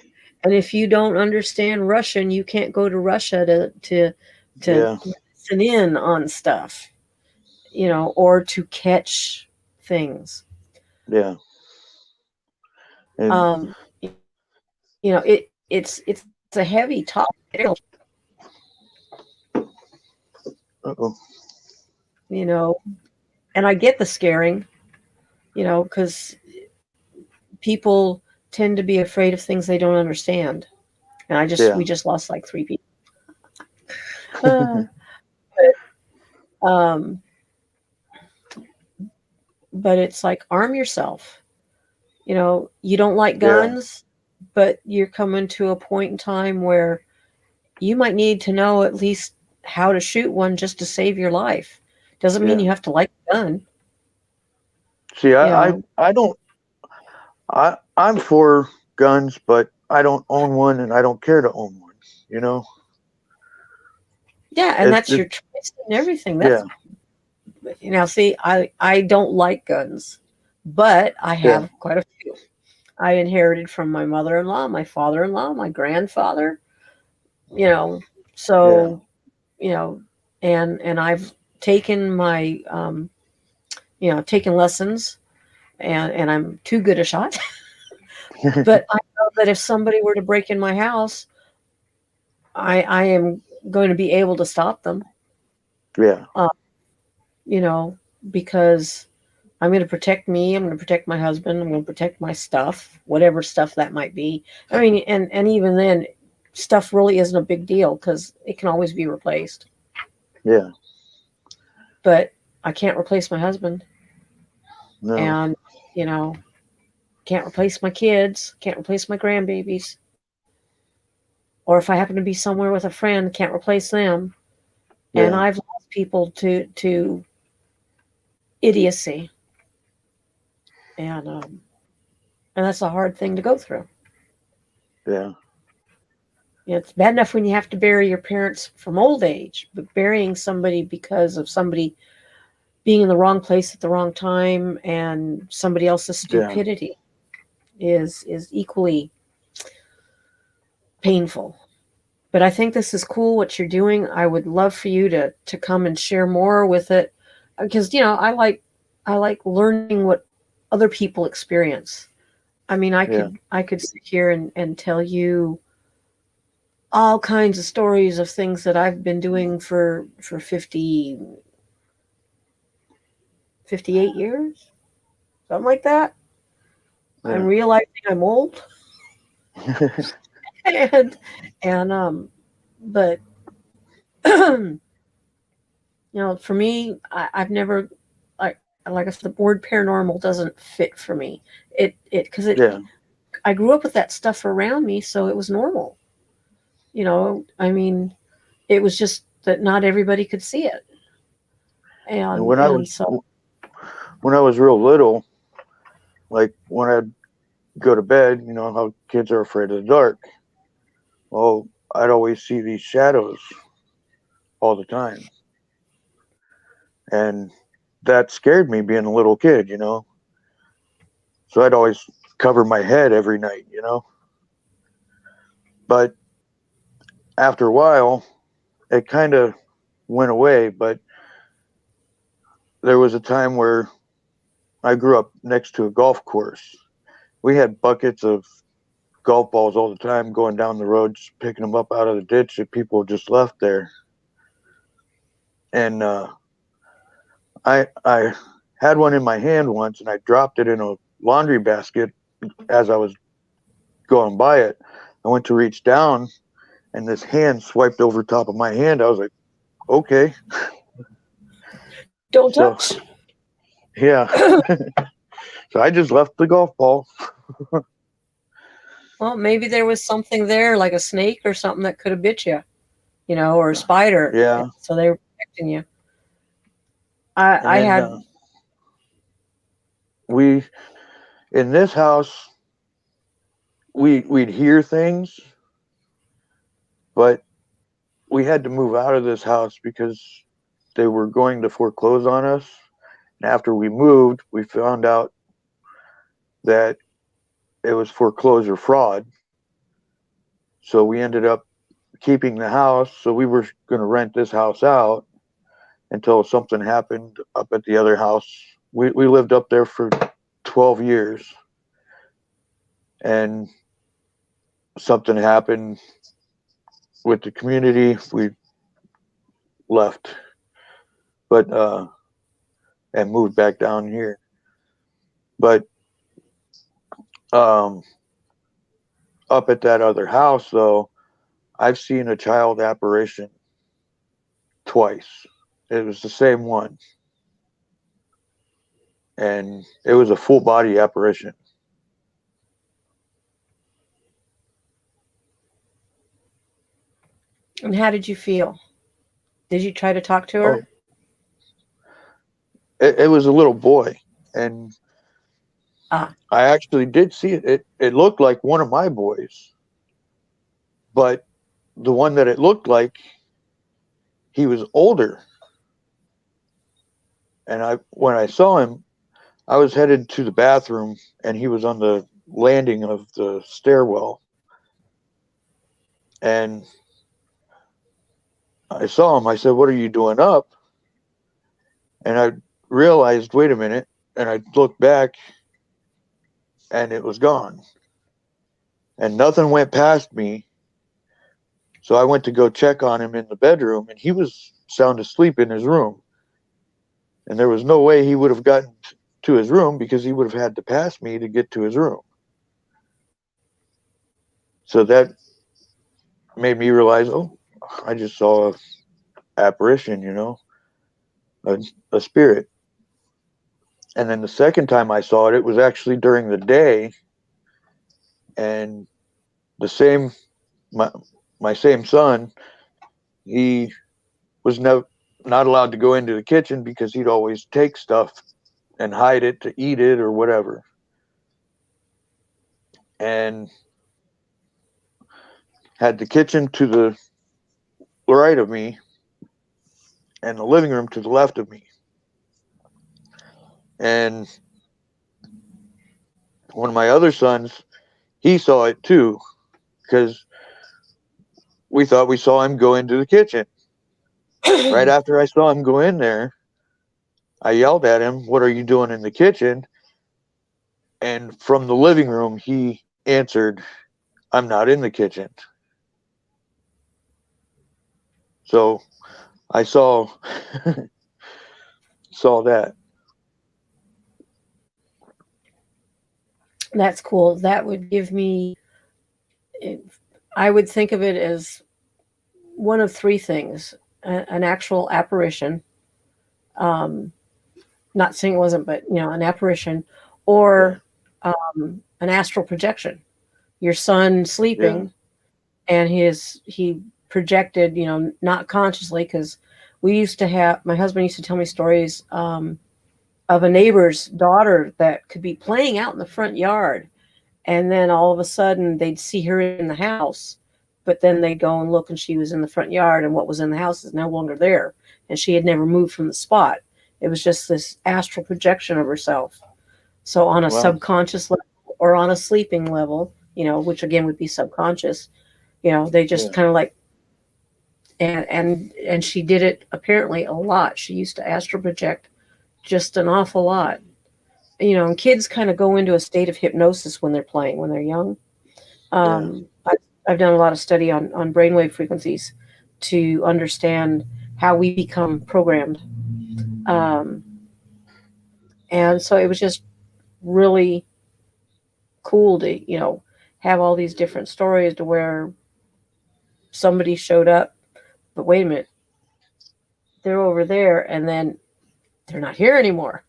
and if you don't understand Russian, you can't go to Russia to listen in on stuff, you know, or to catch things. Yeah. And, you know, it's a heavy topic. Uh-oh. You know, and I get the scaring, you know, because people tend to be afraid of things they don't understand. And we just lost like 3 people. But it's like, arm yourself. You know, you don't like guns, but you're coming to a point in time where you might need to know at least how to shoot one just to save your life. Doesn't mean you have to like the gun. See, I'm for guns, but I don't own one, and I don't care to own one, you know? Yeah, and that's your choice and everything. That's, you know, see, I don't like guns, but I have quite a few. I inherited from my mother-in-law, my father-in-law, my grandfather, you know, so, you know, and I've taken my, you know, taken lessons, and I'm too good a shot. But I know that if somebody were to break in my house, I am going to be able to stop them. Yeah. You know, because I'm going to protect me. I'm going to protect my husband. I'm going to protect my stuff, whatever stuff that might be. I mean, and even then, stuff really isn't a big deal because it can always be replaced. Yeah. But I can't replace my husband. No. And, you know, can't replace my kids. Can't replace my grandbabies. Or if I happen to be somewhere with a friend, can't replace them. Yeah. And I've lost people to idiocy. And that's a hard thing to go through. Yeah. It's bad enough when you have to bury your parents from old age, but burying somebody because of somebody being in the wrong place at the wrong time and somebody else's stupidity is equally painful. But I think this is cool what you're doing. I would love for you to come and share more with it, because, you know, I like learning what other people experience. I mean, I could sit here and tell you all kinds of stories of things that I've been doing for 58 years, something like that. Yeah. I'm realizing I'm old. but For me, I've never, like I said, the word paranormal doesn't fit for me. Yeah. I grew up with that stuff around me, so it was normal. I mean, it was just that not everybody could see it. And And so, when I was real little, like when I'd go to bed, you know how kids are afraid of the dark. Well, I'd always see these shadows all the time. And that scared me being a little kid, you know. So I'd always cover my head every night, you know. But after a while, it kind of went away. But there was a time where I grew up next to a golf course. We had buckets of golf balls all the time going down the road, just picking them up out of the ditch that people just left there. And I had one in my hand once, and I dropped it in a laundry basket as I was going by it. I went to reach down, and this hand swiped over top of my hand. I was like, okay. Don't touch. Yeah. So I just left the golf ball. Well, maybe there was something there, like a snake or something that could have bit you, or a spider. Yeah. So they were protecting you. We in this house, we'd hear things, but we had to move out of this house because they were going to foreclose on us. And after we moved, we found out that it was foreclosure fraud. So we ended up keeping the house. So we were going to rent this house out until something happened up at the other house. We lived up there for 12 years. And something happened with the community. We left, but and moved back down here. But up at that other house, though, I've seen a child apparition twice. It was the same one, and it was a full body apparition. And how did you feel? Did you try to talk to her? It was a little boy, and I actually did see it. It looked like one of my boys, but the one that it looked like, he was older. And when I saw him, I was headed to the bathroom, and he was on the landing of the stairwell. And I saw him. I said, "What are you doing up?" And I realized, wait a minute. And I looked back, and it was gone. And nothing went past me. So I went to go check on him in the bedroom, and he was sound asleep in his room. And there was no way he would have gotten to his room because he would have had to pass me to get to his room. So that made me realize, oh, I just saw an apparition, a spirit. And then the second time I saw it, it was actually during the day. And my same son, he was not allowed to go into the kitchen because he'd always take stuff and hide it to eat it or whatever. And had the kitchen to the right of me and the living room to the left of me. And one of my other sons, he saw it too, because we thought we saw him go into the kitchen. Right after I saw him go in there, I yelled at him, "What are you doing in the kitchen?" And from the living room, he answered, "I'm not in the kitchen." So I saw that. That's cool. That would give me, I would think of it as one of three things. an actual apparition. Not saying it wasn't, but an apparition, or an astral projection. Your son sleeping, and he projected, not consciously, because my husband used to tell me stories of a neighbor's daughter that could be playing out in the front yard, and then all of a sudden they'd see her in the house, but then they'd go and look and she was in the front yard, and what was in the house is no longer there, and she had never moved from the spot. It was just this astral projection of herself. So on a subconscious level or on a sleeping level, which again would be subconscious, they just kind of like, and she did it apparently a lot. She used to astral project just an awful lot. And kids kind of go into a state of hypnosis when they're playing, when they're young. I've done a lot of study on brainwave frequencies to understand how we become programmed. And so it was just really cool to, have all these different stories to where somebody showed up, but wait a minute, they're over there, and then they're not here anymore.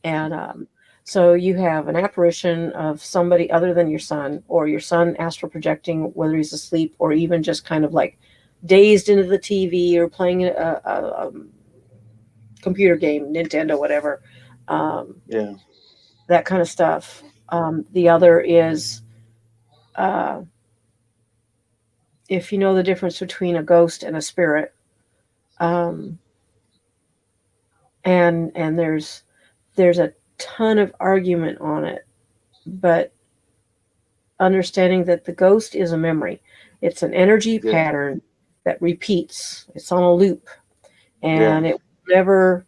And so you have an apparition of somebody other than your son, or your son astral projecting, whether he's asleep or even just kind of like dazed into the TV or playing a computer game, Nintendo, whatever. That kind of stuff. The other is, if you know the difference between a ghost and a spirit, and there's a ton of argument on it, but understanding that the ghost is a memory. It's an energy pattern that repeats. It's on a loop, and it will never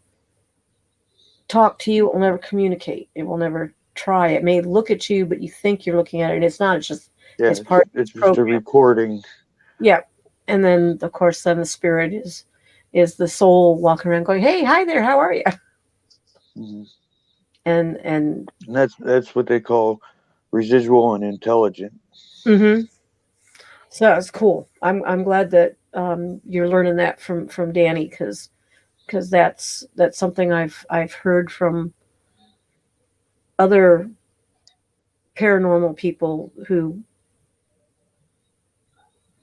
talk to you. It will never communicate. It will never try. It may look at you, but you think you're looking at it, and it's not. It's just it's part. It's just a recording. Yeah, and then of course, then the spirit is the soul walking around going, "Hey, hi there, how are you?" Mm-hmm. And that's what they call residual and intelligent. Mm-hmm. So that's cool. I'm glad that you're learning that from Danny, because that's something I've heard from other paranormal people who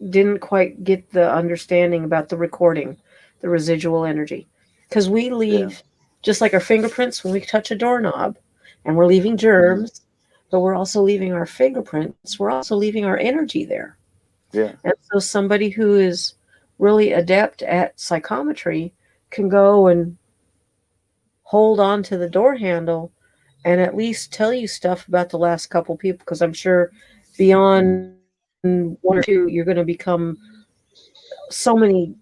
didn't quite get the understanding about the recording, the residual energy, because we leave just like our fingerprints when we touch a doorknob, and we're leaving germs, but we're also leaving our fingerprints. We're also leaving our energy there. Yeah. And so somebody who is really adept at psychometry can go and hold on to the door handle and at least tell you stuff about the last couple people, because I'm sure beyond one or two, you're going to become so many,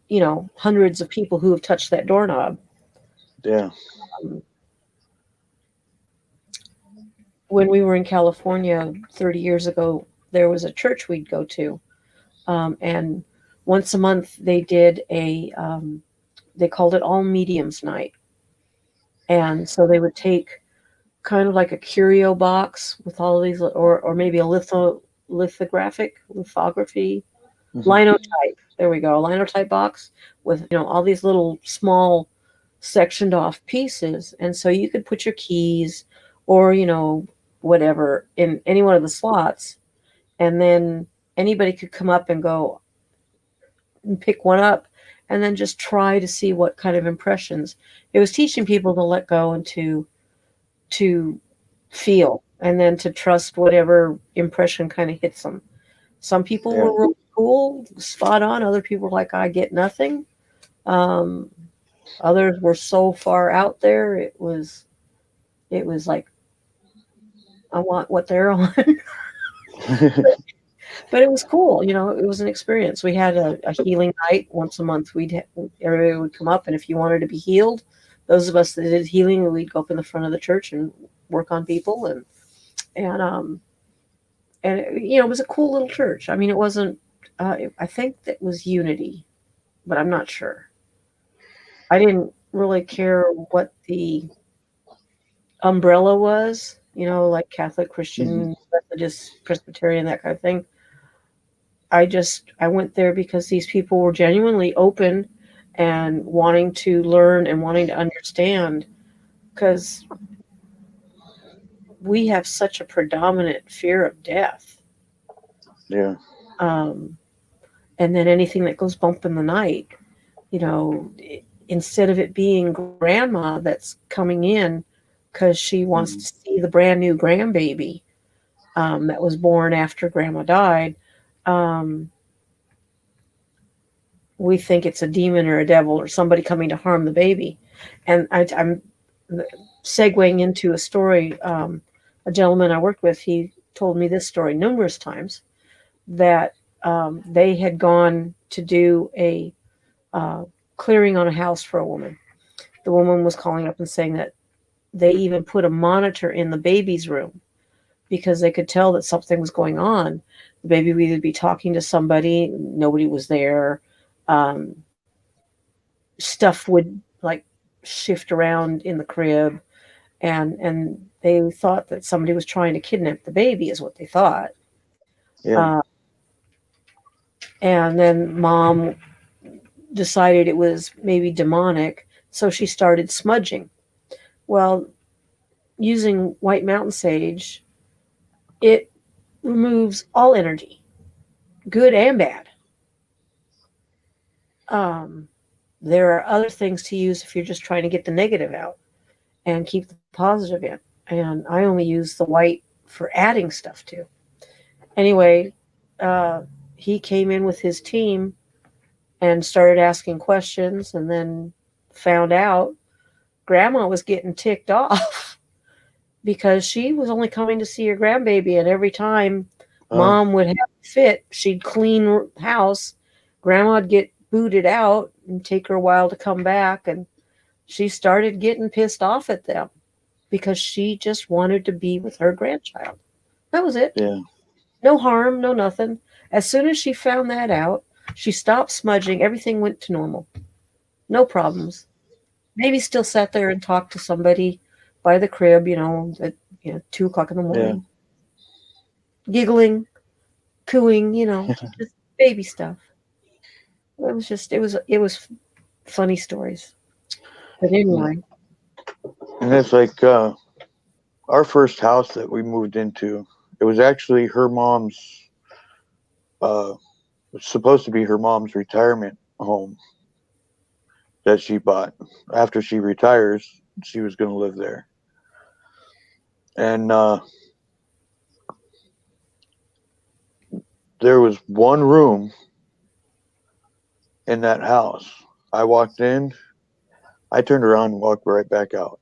hundreds of people who have touched that doorknob. Yeah. When we were in California 30 years ago, there was a church we'd go to. And once a month they did they called it All Mediums Night. And so they would take kind of like a curio box with all these, or maybe a lithography, linotype. There we go. A linotype box with, all these little small sectioned off pieces. And so you could put your keys or, whatever in any one of the slots. And then anybody could come up and go and pick one up and then just try to see what kind of impressions. It was teaching people to let go and to feel, and then to trust whatever impression kind of hits them. Some people were real cool, spot on. Other people were like, I get nothing. Others were so far out there. It was like, I want what they're on. But it was cool. It was an experience. We had a healing night once a month. Everybody would come up, and if you wanted to be healed, those of us that did healing, we'd go up in the front of the church and work on people. And it was a cool little church. I mean, it wasn't, I think that was Unity, but I'm not sure. I didn't really care what the umbrella was, like Catholic, Christian, Methodist, Presbyterian, that kind of thing. I went there because these people were genuinely open and wanting to learn and wanting to understand, because we have such a predominant fear of death. Yeah. And then anything that goes bump in the night, instead of it being grandma that's coming in because she wants to see the brand new grandbaby that was born after grandma died, we think it's a demon or a devil or somebody coming to harm the baby. And I'm segueing into a story. A gentleman I worked with, he told me this story numerous times, that they had gone to do a clearing on a house for a woman. The woman was calling up and saying that they even put a monitor in the baby's room because they could tell that something was going on. The baby would either be talking to somebody, nobody was there. Stuff would like shift around in the crib, and they thought that somebody was trying to kidnap the baby, is what they thought. Yeah. And then mom decided it was maybe demonic, so she started smudging. Well, using white mountain sage, it removes all energy, good and bad. There are other things to use if you're just trying to get the negative out and keep the positive in. And I only use the white for adding stuff to. Anyway, he came in with his team and started asking questions, and then found out grandma was getting ticked off because she was only coming to see her grandbaby, and every time mom would have a fit, she'd clean house, grandma'd get booted out and take her a while to come back, and she started getting pissed off at them because she just wanted to be with her grandchild. That was it. Yeah. No harm, no nothing. As soon as she found that out, she stopped smudging. Everything went to normal. No problems. Maybe still sat there and talked to somebody by the crib, at 2 o'clock in the morning. Yeah. Giggling, cooing, just baby stuff. It was funny stories. But anyway. And it's like our first house that we moved into, it was actually her mom's, it's supposed to be her mom's retirement home that she bought. After she retires, she was going to live there. And there was one room in that house. I walked in, I turned around and walked right back out.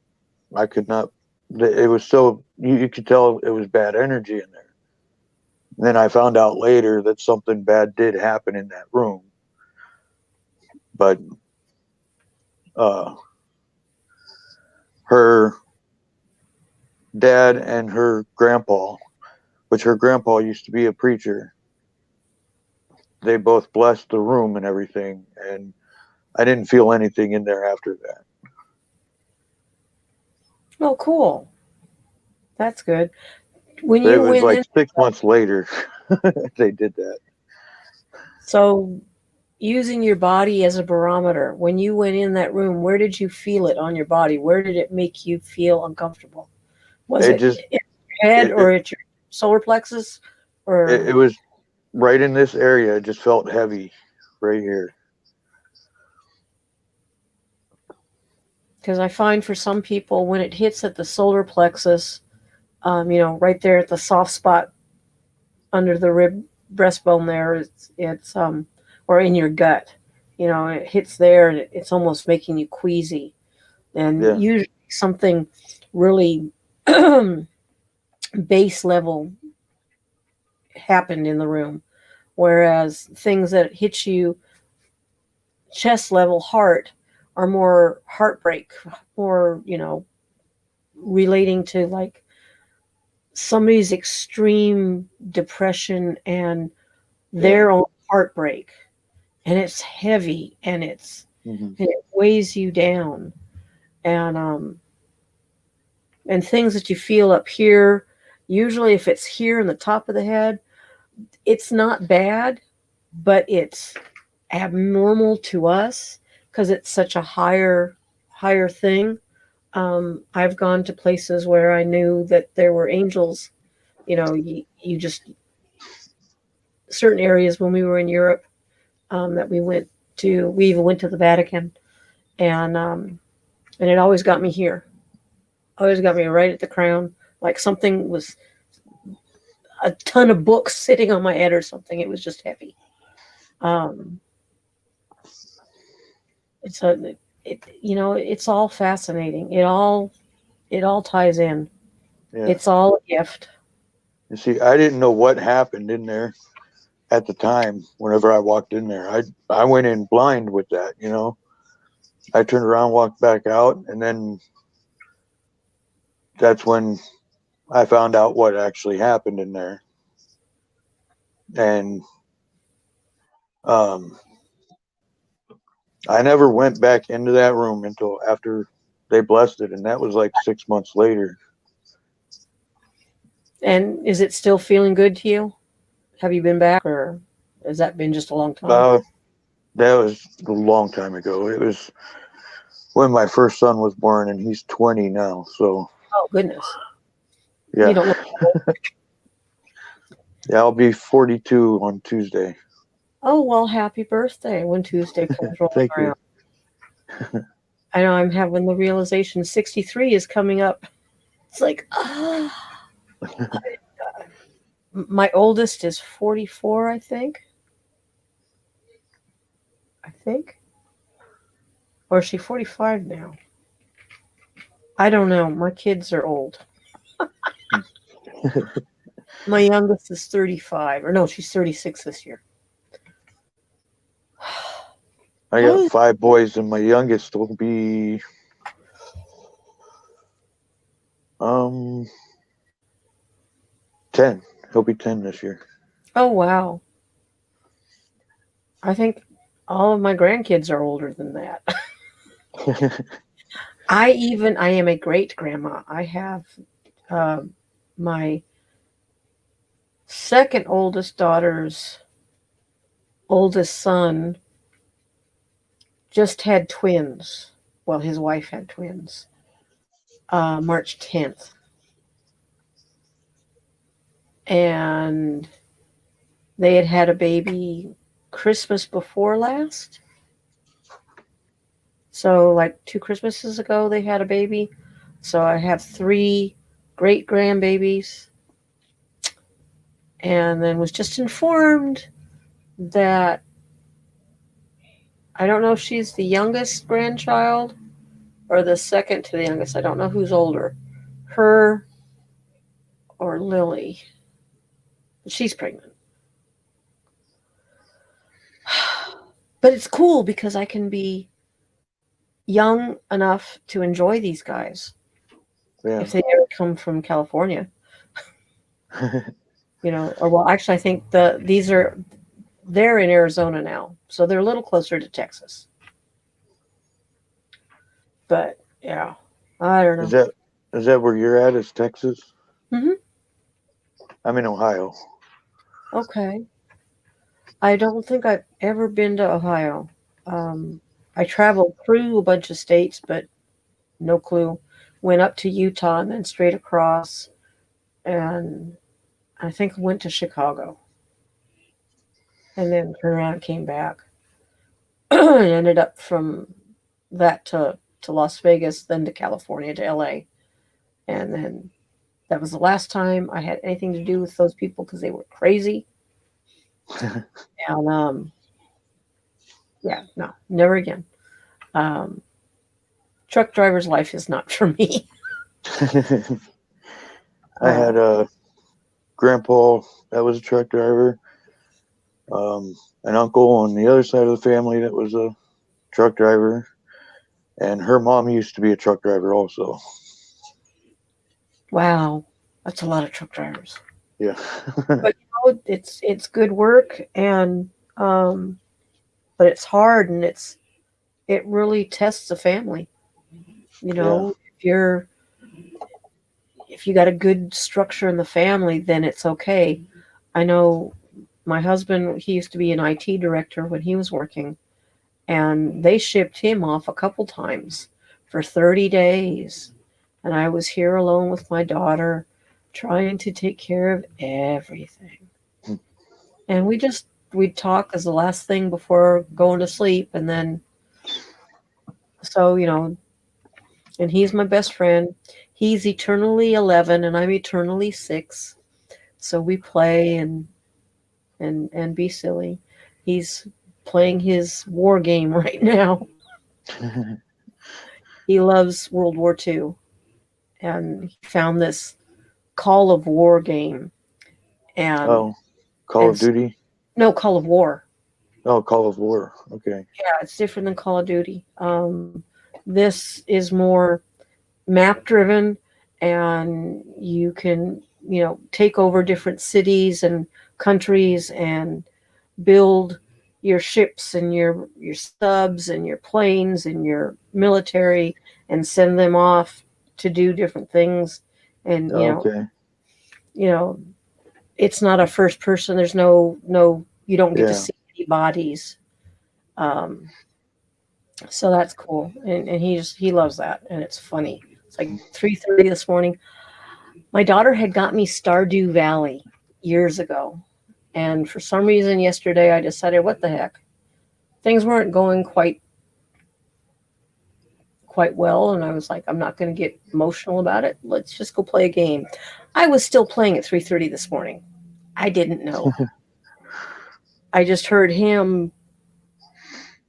I could not, it was so, you could tell it was bad energy in there. And then I found out later that something bad did happen in that room. But her dad and her grandpa, which her grandpa used to be a preacher, they both blessed the room and everything, and I didn't feel anything in there after that. Oh, cool. That's good. When It you was went like in, 6 months later they did that. so using your body as a barometer, when you went in that room, where did you feel it on your body? Where did it make you feel uncomfortable? Was it just in your head or at your solar plexus? Or it was right in this area. It just felt heavy right here. Because I find for some people, when it hits at the solar plexus, right there at the soft spot under the rib breastbone there, it's or in your gut, it hits there and it's almost making you queasy. And usually something really base level happened in the room. Whereas things that hit you chest level, heart, are more heartbreak, more, relating to like somebody's extreme depression and their own heartbreak. And it's heavy and and it weighs you down. And things that you feel up here, usually if it's here in the top of the head, it's not bad, but it's abnormal to us because it's such a higher thing. I've gone to places where I knew that there were angels. You know, you just certain areas when we were in Europe that we went to. We even went to the Vatican, and it always got me here. Always got me right at the crown, like something was a ton of books sitting on my head or something. It was just heavy. It's all fascinating. It all ties in. Yeah. It's all a gift. You see, I didn't know what happened in there at the time. Whenever I walked in there, I went in blind with that. You know, I turned around, walked back out, and then that's when I found out what actually happened in there. And I never went back into that room until after they blessed it, and that was like 6 months later. And is it still feeling good to you? Have you been back, or has that been just a long time? That was a long time ago. It was when my first son was born, and he's 20 now. So. Oh goodness. Yeah. You don't look old. Yeah, I'll be 42 on Tuesday. Oh well, happy birthday when Tuesday comes rolling Thank around. I know I'm having the realization 63 is coming up. It's like, my oldest is 44, I think. Or is she 45 now? I don't know. My kids are old. My youngest is 35. Or no, she's 36 this year. I got 5 boys, and my youngest will be 10. He'll be 10 this year. Oh wow. I think all of my grandkids are older than that. I am a great grandma. I have my second oldest daughter's oldest son just had twins. Well, his wife had twins. March 10th. And they had a baby Christmas before last. So like 2 Christmases ago, they had a baby. So I have 3 great grandbabies. And then was just informed that I don't know if she's the youngest grandchild or the second to the youngest. I don't know who's older, her or Lily. She's pregnant. But it's cool because I can be young enough to enjoy these guys. Yeah. If they ever come from California. You know, or well, actually, I think they're in Arizona now, so they're a little closer to Texas. But yeah, I don't know. Is that where you're at? Is Texas? Mm-hmm. I'm in Ohio. Okay. I don't think I've ever been to Ohio. I traveled through a bunch of states, but no clue. Went up to Utah and then straight across, and I think went to Chicago. And then turned around and came back. And ended up from that to Las Vegas, then to California, to LA. And then that was the last time I had anything to do with those people because they were crazy. And yeah, no, never again. Truck driver's life is not for me. I had a grandpa that was a truck driver, an uncle on the other side of the family that was a truck driver, and her mom used to be a truck driver also. Wow, that's a lot of truck drivers. Yeah. But you know, it's good work, and but it's hard, and it really tests a family. You know, if you got a good structure in the family, then it's okay. I know my husband, he used to be an IT director when he was working, and they shipped him off a couple times for 30 days. And I was here alone with my daughter trying to take care of everything. And we'd talk as the last thing before going to sleep. And then, so, and he's my best friend. He's eternally 11 and I'm eternally 6. So we play and be silly. He's playing his war game right now. He loves World War II. And he found this Call of War game. And Call of Duty? No, Call of War. Oh, Call of War. Okay. Yeah, it's different than Call of Duty. This is more map driven, and you can, take over different cities and countries and build your ships and your subs and your planes and your military and send them off to do different things. And it's not a first person. There's no you don't get to see any bodies. So that's cool. And he loves that, and it's funny. It's like 3:30 this morning. My daughter had got me Stardew Valley years ago. And for some reason yesterday I decided, what the heck? Things weren't going quite well, and I was like, I'm not going to get emotional about it. Let's just go play a game. I was still playing at 3:30 this morning. I didn't know. I just heard him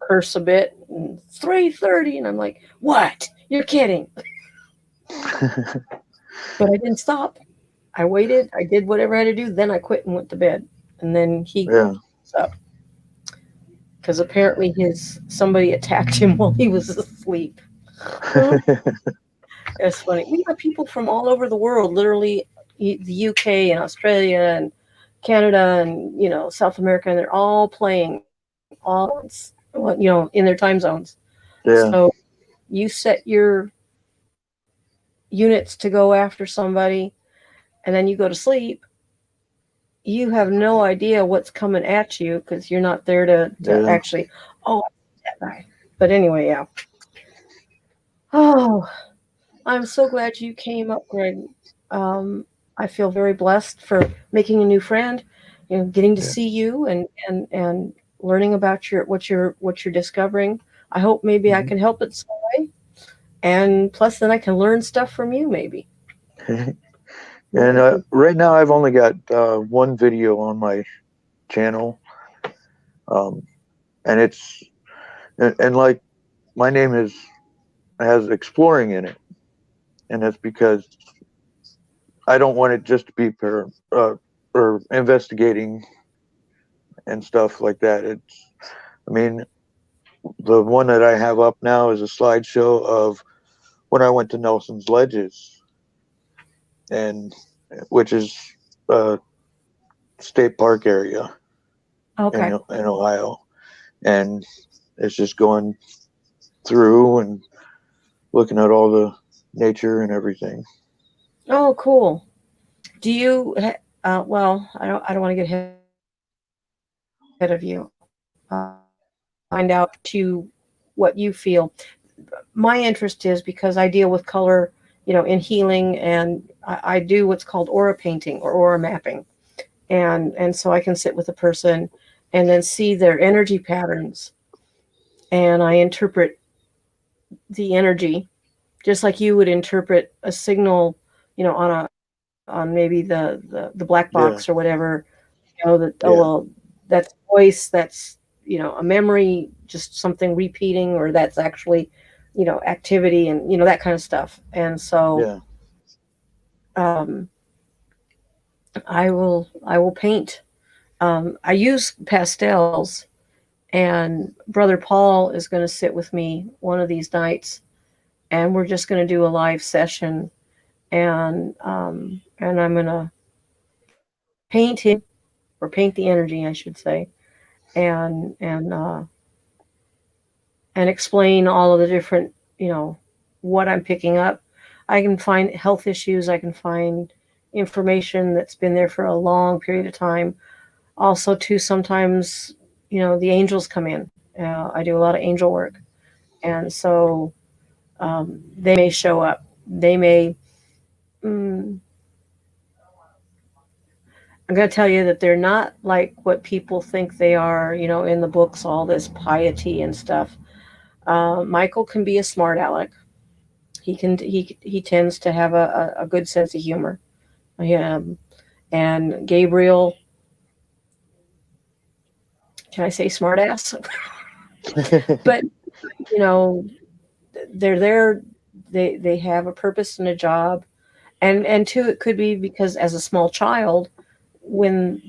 curse a bit. 3:30, and I'm like, what? You're kidding. But I didn't stop. I waited. I did whatever I had to do. Then I quit and went to bed. And then he goes up. Because apparently somebody attacked him while he was asleep. It's funny. We have people from all over the world, literally the UK and Australia and Canada and, South America, and they're all playing in their time zones. Yeah. So you set your units to go after somebody, and then you go to sleep. You have no idea what's coming at you because you're not there to actually, that guy. But anyway, yeah. Oh, I'm so glad you came up, Greg. I feel very blessed for making a new friend, getting to see you and learning about what you're discovering. I hope maybe I can help it some way. And plus then I can learn stuff from you maybe. And right now I've only got one video on my channel. And it's, and like my name has exploring in it. And that's because I don't want it just to be or investigating and stuff like that. The one that I have up now is a slideshow of when I went to Nelson's Ledges, which is a state park area in Ohio. And it's just going through and looking at all the nature and everything. Oh, cool. Do you, well, I don't want to get ahead of you. Find out to what you feel. My interest is because I deal with color, in healing, and I do what's called aura painting or aura mapping. And so I can sit with a person and then see their energy patterns, and I interpret the energy just like you would interpret a signal, on maybe the black box or whatever, that's voice, that's, a memory, just something repeating, or that's actually, activity and, that kind of stuff. And so, I will paint. I use pastels, and Brother Paul is going to sit with me one of these nights, and we're just going to do a live session, and I'm going to paint him, or paint the energy, I should say, and explain all of the different, what I'm picking up. I can find health issues. I can find information that's been there for a long period of time. Also, too, sometimes, the angels come in I do a lot of angel work, and so they may show up. They may. I'm going to tell you that they're not like what people think they are. You know, in the books, all this piety and stuff. Michael can be a smart aleck. He tends to have a good sense of humor. And Gabriel, can I say smart ass? But you know, they're there. They have a purpose and a job, and two, it could be because as a small child, when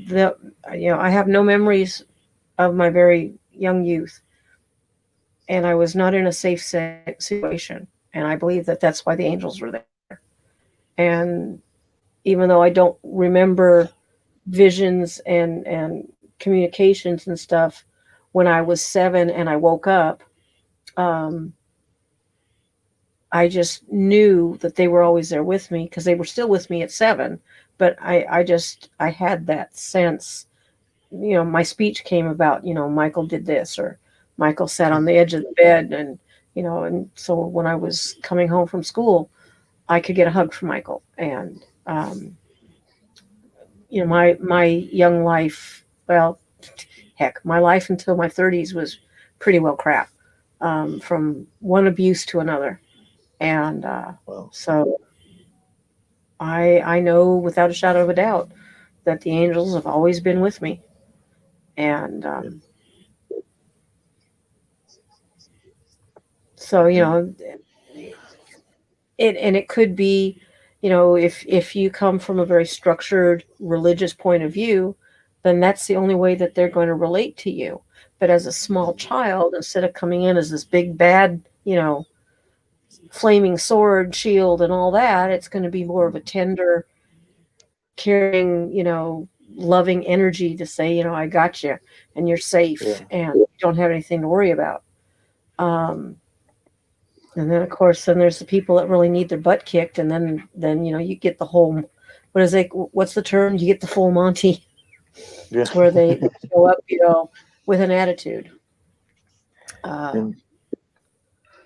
I have no memories of my very young youth, and I was not in a safe situation, and I believe that that's why the angels were there. And even though I don't remember visions and communications and stuff when I was 7 and I woke up, I just knew that they were always there with me because they were still with me at 7. But I had that sense, you know, my speech came about, you know, Michael did this, or Michael sat on the edge of the bed, and, you know, and so when I was coming home from school, I could get a hug from Michael. And, you know, my young life, well, heck, my life until my 30s was pretty well crap, from one abuse to another. And so I know without a shadow of a doubt that the angels have always been with me. And so, you know, it could be, you know, if you come from a very structured religious point of view, then that's the only way that they're going to relate to you. But as a small child, instead of coming in as this big bad, you know, flaming sword, shield, and all that, it's going to be more of a tender, caring, you know, loving energy to say, you know, I got you, and you're safe, and you don't have anything to worry about. And then, of course, then there's the people that really need their butt kicked, and then you know, you get the whole, what's the term? You get the full Monty, where they show up, you know, with an attitude.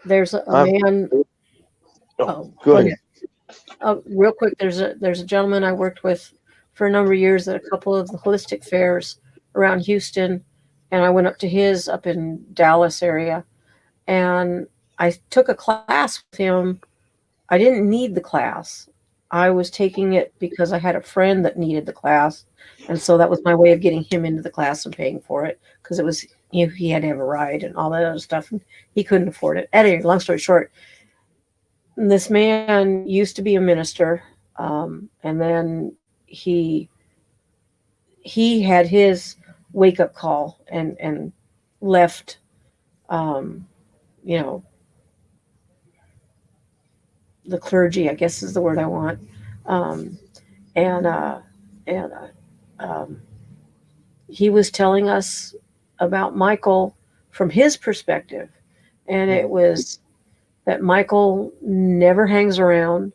There's a man. Go ahead. Real quick, there's a gentleman I worked with for a number of years at a couple of the holistic fairs around Houston, and I went up to his up in Dallas area, and I took a class with him. I didn't need the class. I was taking it because I had a friend that needed the class, and so that was my way of getting him into the class and paying for it, because it was, you know, he had to have a ride and all that other stuff, and he couldn't afford it. Anyway, long story short, this man used to be a minister, and then he had his wake up call and left, you know, the clergy, I guess is the word I want, he was telling us about Michael from his perspective, and it was that Michael never hangs around.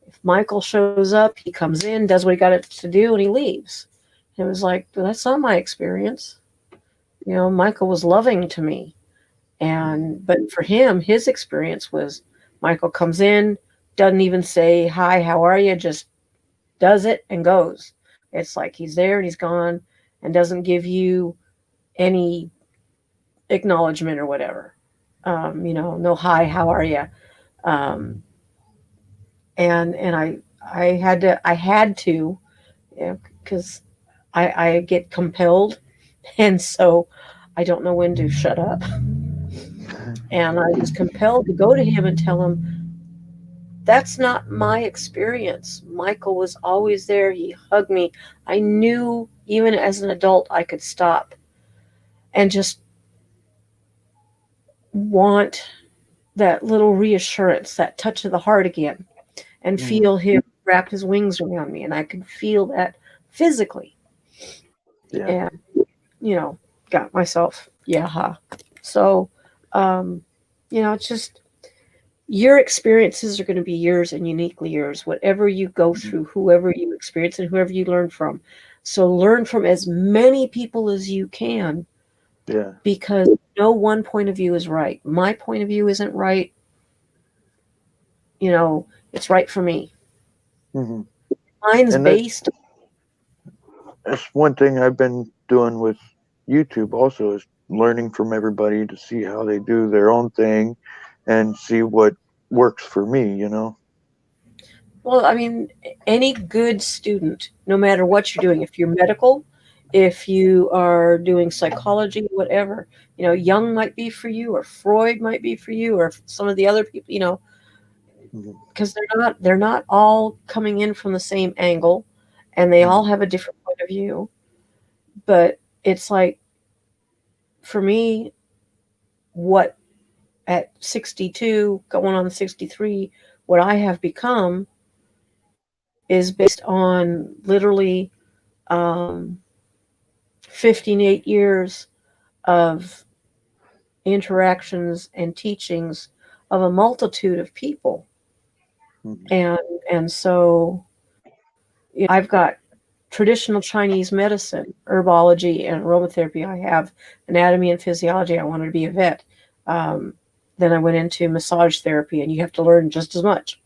If Michael shows up, he comes in, does what he got to do, and he leaves. It was like, well, that's not my experience. You know, Michael was loving to me. But for him, his experience was Michael comes in, doesn't even say, hi, how are you? Just does it and goes. It's like he's there and he's gone, and doesn't give you any acknowledgement or whatever. You know, no, hi, how are you? And I had to, you know, because I get compelled, and so I don't know when to shut up. And I was compelled to go to him and tell him, that's not my experience. Michael was always there. He hugged me. I knew even as an adult I could stop and just want that little reassurance, that touch of the heart again, and feel him wrap his wings around me. And I could feel that physically. And, you know, got myself, So, you know, it's just, your experiences are going to be yours and uniquely yours, whatever you go through, whoever you experience, and whoever you learn from. So learn from as many people as you can, because no one point of view is right. My point of view isn't right. You know, it's right for me. Hmm. Mine's And based. that's one thing I've been doing with YouTube also, is learning from everybody to see how they do their own thing and see what works for me, you know? Well, I mean, any good student, no matter what you're doing, if you're medical, if you are doing psychology, whatever, you know, Jung might be for you, or Freud might be for you, or some of the other people, you know, Mhm. because they're not all coming in from the same angle, and they all have a different point of view. But it's like, for me, what at 62, going on 63, what I have become is based on literally 58 years of interactions and teachings of a multitude of people. And so, you know, I've got traditional Chinese medicine, herbology, and aromatherapy. I have anatomy and physiology. I wanted to be a vet. Then I went into massage therapy, and you have to learn just as much.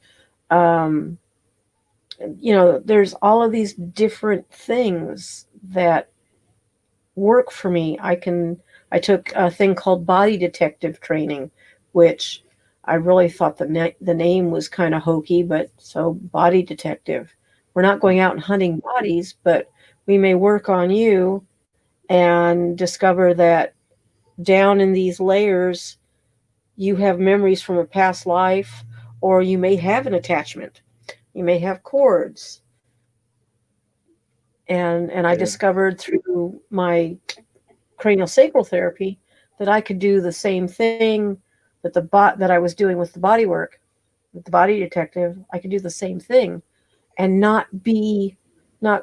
You know, there's all of these different things that work for me. I took a thing called body detective training, which I really thought the name was kind of hokey, but so body detective. We're not going out and hunting bodies, but we may work on you and discover that down in these layers, you have memories from a past life, or you may have an attachment. You may have cords. And I discovered through my cranial sacral therapy that I could do the same thing that that I was doing with the body work, with the body detective. I could do the same thing and not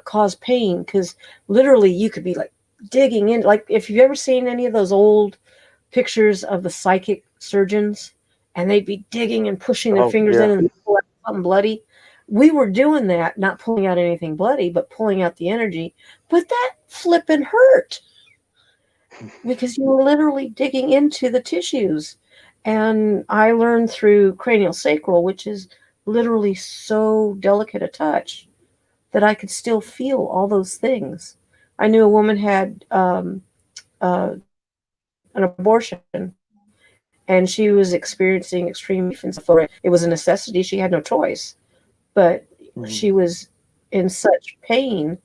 cause pain, because literally you could be like digging in. Like, if you've ever seen any of those old pictures of the psychic surgeons, and they'd be digging and pushing their fingers in and pull out something bloody. We were doing that, not pulling out anything bloody, but pulling out the energy. But that flipping hurt, because you were literally digging into the tissues. And I learned through cranial sacral, which is literally so delicate a touch, that I could still feel all those things. I knew a woman had an abortion, and she was experiencing extreme grief and stuff. It was a necessity. She had no choice. But she was in such pain,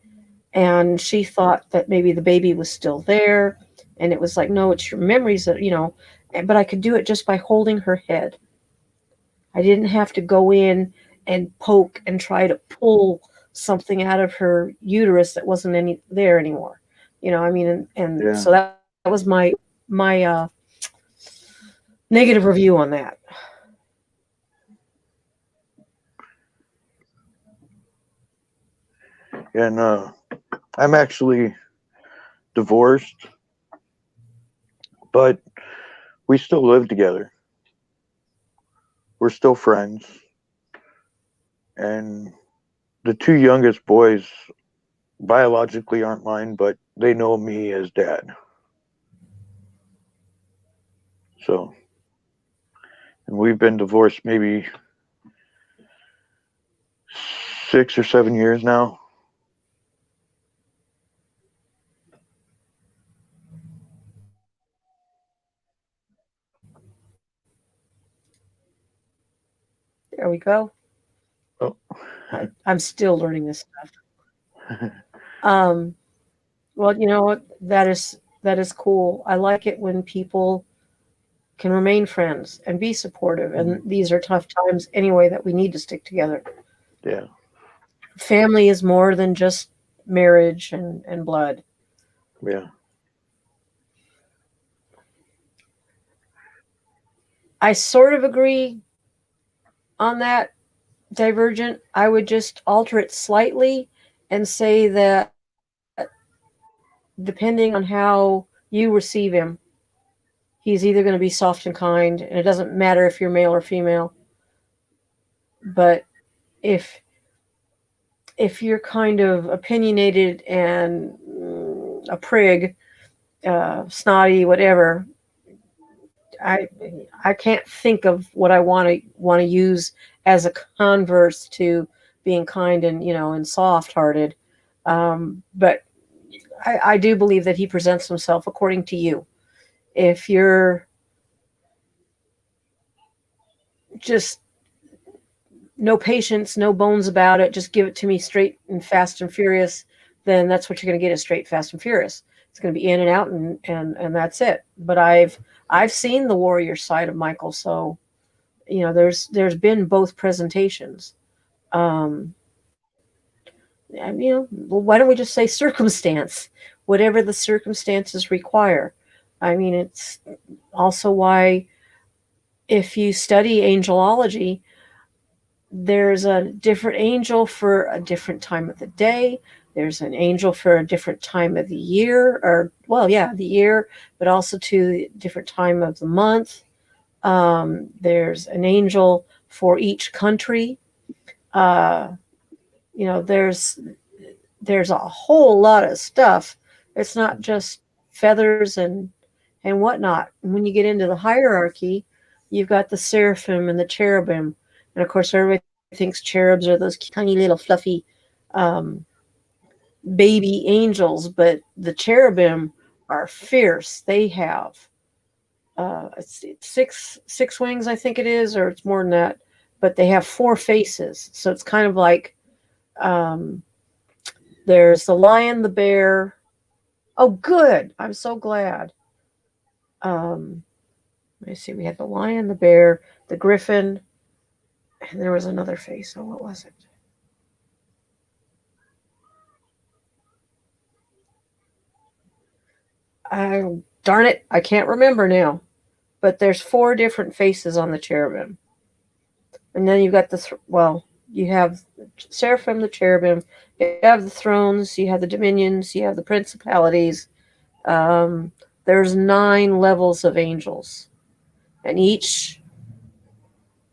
and she thought that maybe the baby was still there. And it was like, no, it's your memories that, you know. But I could do it just by holding her head. I didn't have to go in and poke and try to pull something out of her uterus that wasn't there anymore. You know, I mean, and so that was my negative review on that. And I'm actually divorced, but we still live together. We're still friends. And the two youngest boys biologically aren't mine, but they know me as dad. So, and we've been divorced maybe 6 or 7 years now. There we go. Oh. I'm still learning this stuff. Well, you know what? That is cool. I like it when people can remain friends and be supportive. And these are tough times anyway, that we need to stick together. Yeah. Family is more than just marriage and blood. Yeah. I sort of agree on that, Divergent. I would just alter it slightly and say that depending on how you receive him, he's either going to be soft and kind, and it doesn't matter if you're male or female. But if you're kind of opinionated and a prig, snotty, whatever, I can't think of what I want to use as a converse to being kind and and soft-hearted. But I do believe that he presents himself according to you. If you're just no patience, no bones about it, just give it to me straight and fast and furious, then that's what you're going to get is straight, fast and furious. It's going to be in and out, and that's it. But I've seen the warrior side of Michael, so there's been both presentations. And, well, why don't we just say circumstance, whatever the circumstances require. I mean, it's also why if you study angelology, there's a different angel for a different time of the day. There's an angel for a different time of the year, the year, but also to the different time of the month. There's an angel for each country. There's a whole lot of stuff. It's not just feathers and whatnot. And when you get into the hierarchy, you've got the seraphim and the cherubim. And of course, everybody thinks cherubs are those tiny little fluffy baby angels, but the cherubim are fierce. They have it's six wings, I think it is, or it's more than that. But they have 4 faces, so it's kind of like there's the lion, the bear. Oh, good! I'm so glad. Let me see. We had the lion, the bear, the griffin. And there was another face. Oh, what was it? Darn it, I can't remember now. But there's 4 different faces on the cherubim. And then you've got you have the seraphim, the cherubim, you have the thrones, you have the dominions, you have the principalities. There's 9 levels of angels. And each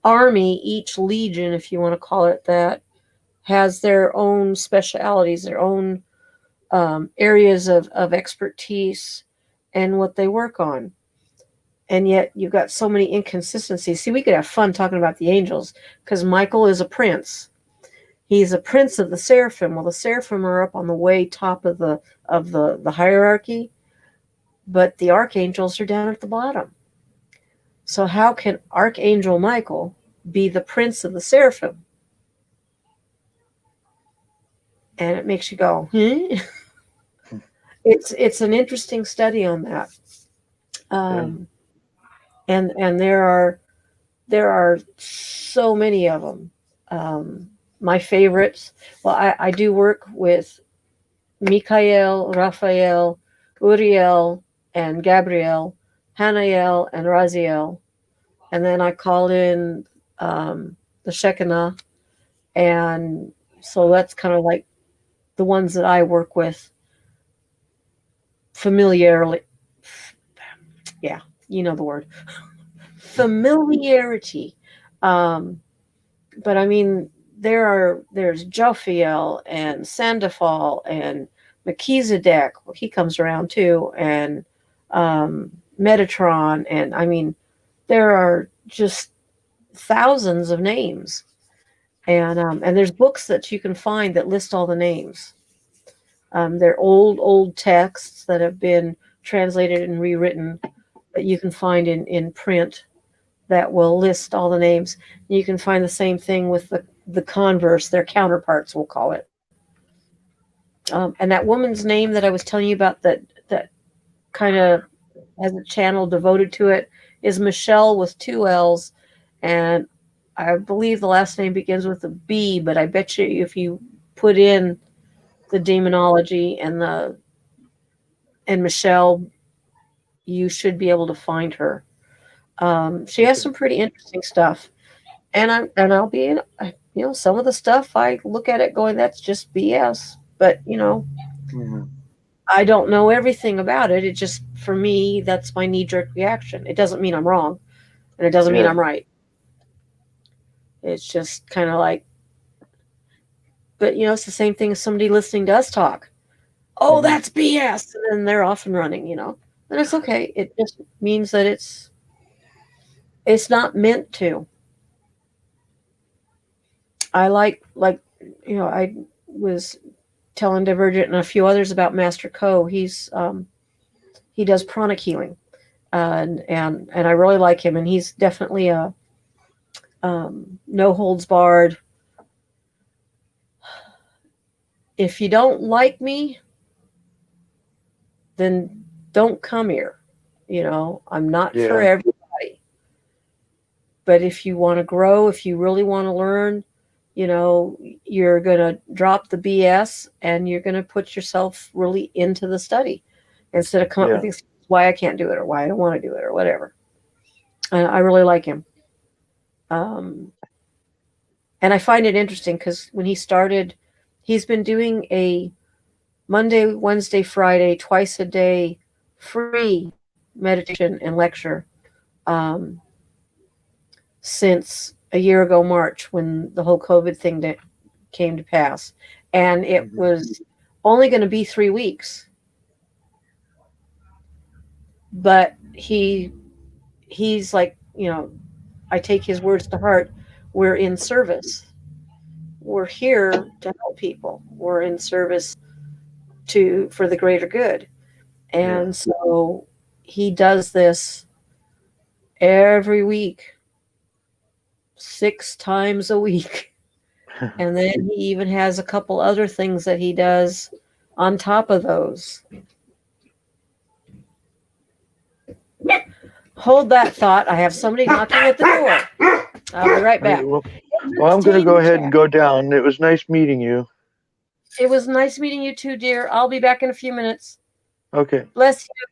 army, each legion, if you want to call it that, has their own specialities, their own areas of expertise and what they work on. And yet you've got so many inconsistencies. See, we could have fun talking about the angels because Michael is a prince. He's a prince of the seraphim. Well, the seraphim are up on the way top of the hierarchy, but the archangels are down at the bottom. So how can Archangel Michael be the prince of the seraphim? And it makes you go, It's an interesting study on that. And there are so many of them. My favorites. Well, I do work with Michael, Raphael, Uriel, and Gabriel, Hanael, and Raziel. And then I call in the Shekinah. And so that's kind of like the ones that I work with familiarly. Yeah, you know the word. Familiarity. But I mean, there's Jophiel and Sandafal and Melchizedek. Well, he comes around too, and Metatron, and I mean, there are just thousands of names, and there's books that you can find that list all the names. They're old texts that have been translated and rewritten that you can find in print that will list all the names. You can find the same thing with the converse, their counterparts, we'll call it. And that woman's name that I was telling you about that kind of has a channel devoted to it is Michelle with 2 L's. And I believe the last name begins with a B, but I bet you if you put in the demonology and Michelle, you should be able to find her. She has some pretty interesting stuff, and I'll be some of the stuff I look at it going, that's just BS. But I don't know everything about it. It just, for me, that's my knee-jerk reaction. It doesn't mean I'm wrong, and it doesn't mean I'm right. It's just kind of like, but it's the same thing as somebody listening to us talk. Oh, that's BS, and then they're off and running. And it's okay. It just means that it's It's not meant to. I I was telling Divergent and a few others about Master Co. He does pranic healing, and I really like him, and he's definitely a no holds barred. If you don't like me, then don't come here. I'm not for everybody. But if you want to grow, if you really want to learn, you're going to drop the BS and you're going to put yourself really into the study instead of coming up with excuses why I can't do it or why I don't want to do it or whatever. And I really like him. And I find it interesting because when he started, he's been doing a Monday, Wednesday, Friday, twice a day free meditation and lecture since a year ago, March, when the whole COVID thing came to pass. And it was only going to be 3 weeks. But he's like, I take his words to heart. We're in service. We're here to help people. We're in service for the greater good. And so he does this every week, 6 times a week. And then he even has a couple other things that he does on top of those. Hold that thought. I have somebody knocking at the door. I'll be right back. Well, I'm going to go ahead and go down. It was nice meeting you. It was nice meeting you too, dear. I'll be back in a few minutes. Okay. Bless you.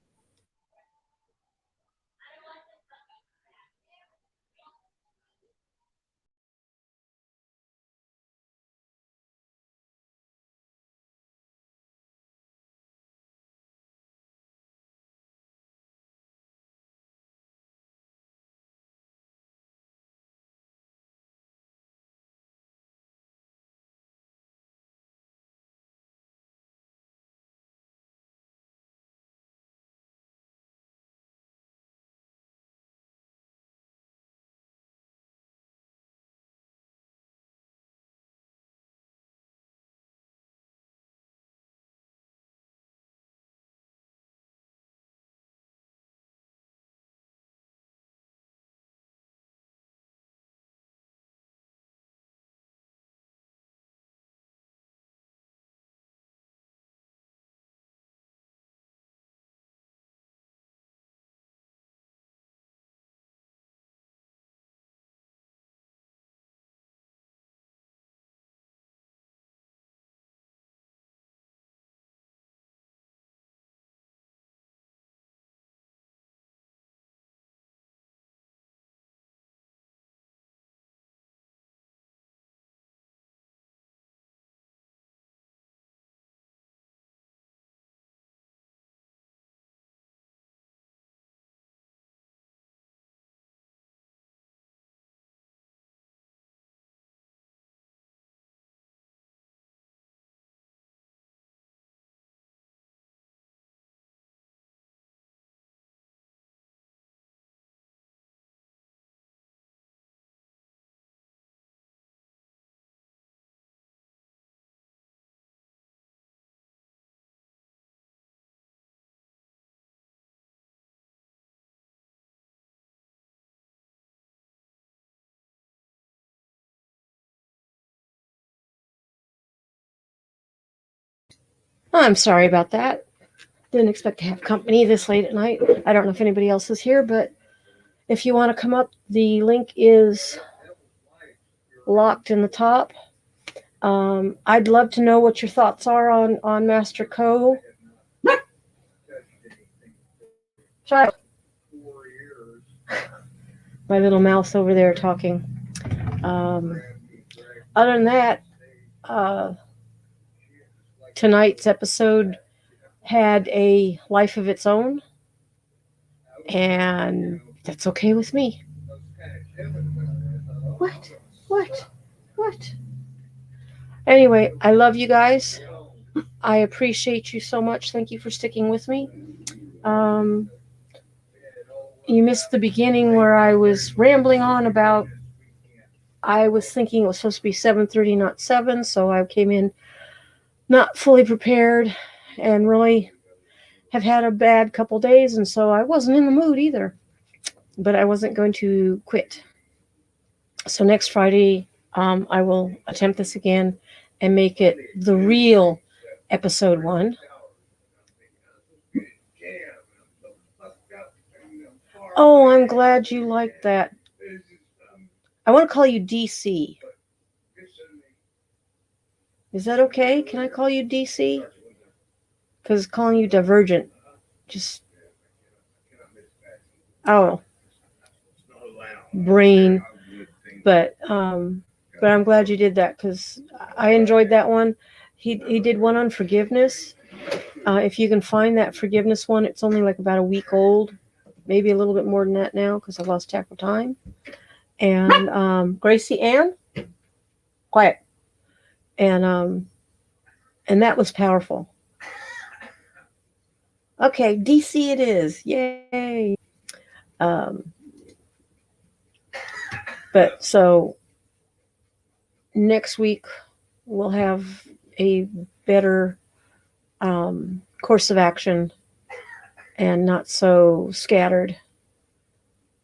I'm sorry about that. Didn't expect to have company this late at night. I don't know if anybody else is here, but if you want to come up, the link is locked in the top. I'd love to know what your thoughts are on Master Co. Child. My little mouse over there talking. Other than that, tonight's episode had a life of its own, and that's okay with me. What? Anyway, I love you guys. I appreciate you so much. Thank you for sticking with me. you missed the beginning where I was rambling on about, I was thinking it was supposed to be 7:30, not 7, so I came in not fully prepared and really have had a bad couple days, and so I wasn't in the mood either. But I wasn't going to quit. So next Friday, I will attempt this again and make it the real episode 1. Oh, I'm glad you liked that. I want to call you DC. Is that okay? Can I call you DC? Because calling you Divergent just, oh, brain. But I'm glad you did that because I enjoyed that one. He did one on forgiveness. If you can find that forgiveness one, it's only like about a week old, maybe a little bit more than that now because I've lost track of time. And Gracie Ann, quiet. And that was powerful. Okay, DC it is. Yay. But so next week we'll have a better course of action and not so scattered.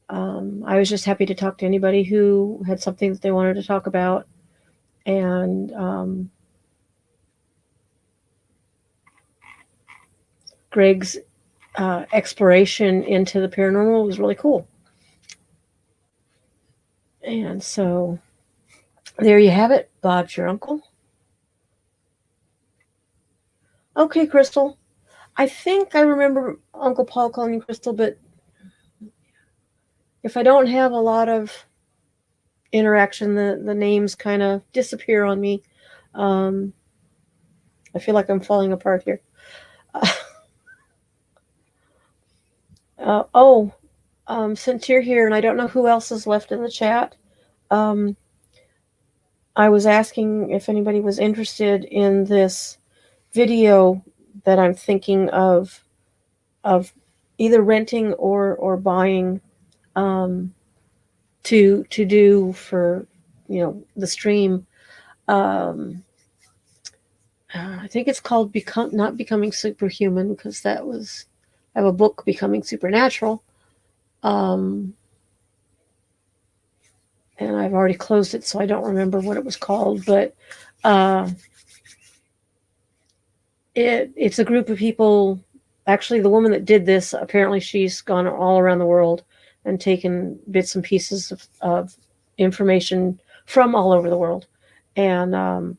I was just happy to talk to anybody who had something that they wanted to talk about. And Greg's exploration into the paranormal was really cool. And so there you have it. Bob's your uncle. Okay, Crystal. I think I remember Uncle Paul calling you Crystal, but if I don't have a lot of interaction, the names kind of disappear on me. I feel like I'm falling apart here. Since you're here, and I don't know who else is left in the chat, I was asking if anybody was interested in this video that I'm thinking of either renting or buying to do for the stream. I think it's called Not Becoming Superhuman, because I have a book, Becoming Supernatural. And I've already closed it, so I don't remember what it was called, but it's a group of people. Actually, the woman that did this, apparently she's gone all around the world and taken bits and pieces of information from all over the world. And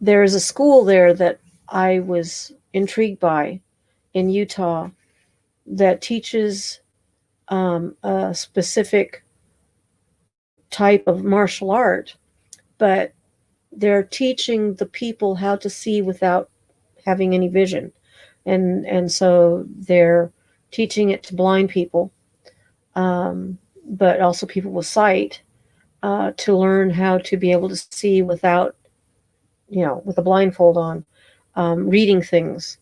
there is a school there that I was intrigued by in Utah that teaches a specific type of martial art, but they're teaching the people how to see without having any vision. And so they're teaching it to blind people, but also people with sight, to learn how to be able to see without, with a blindfold on, reading things.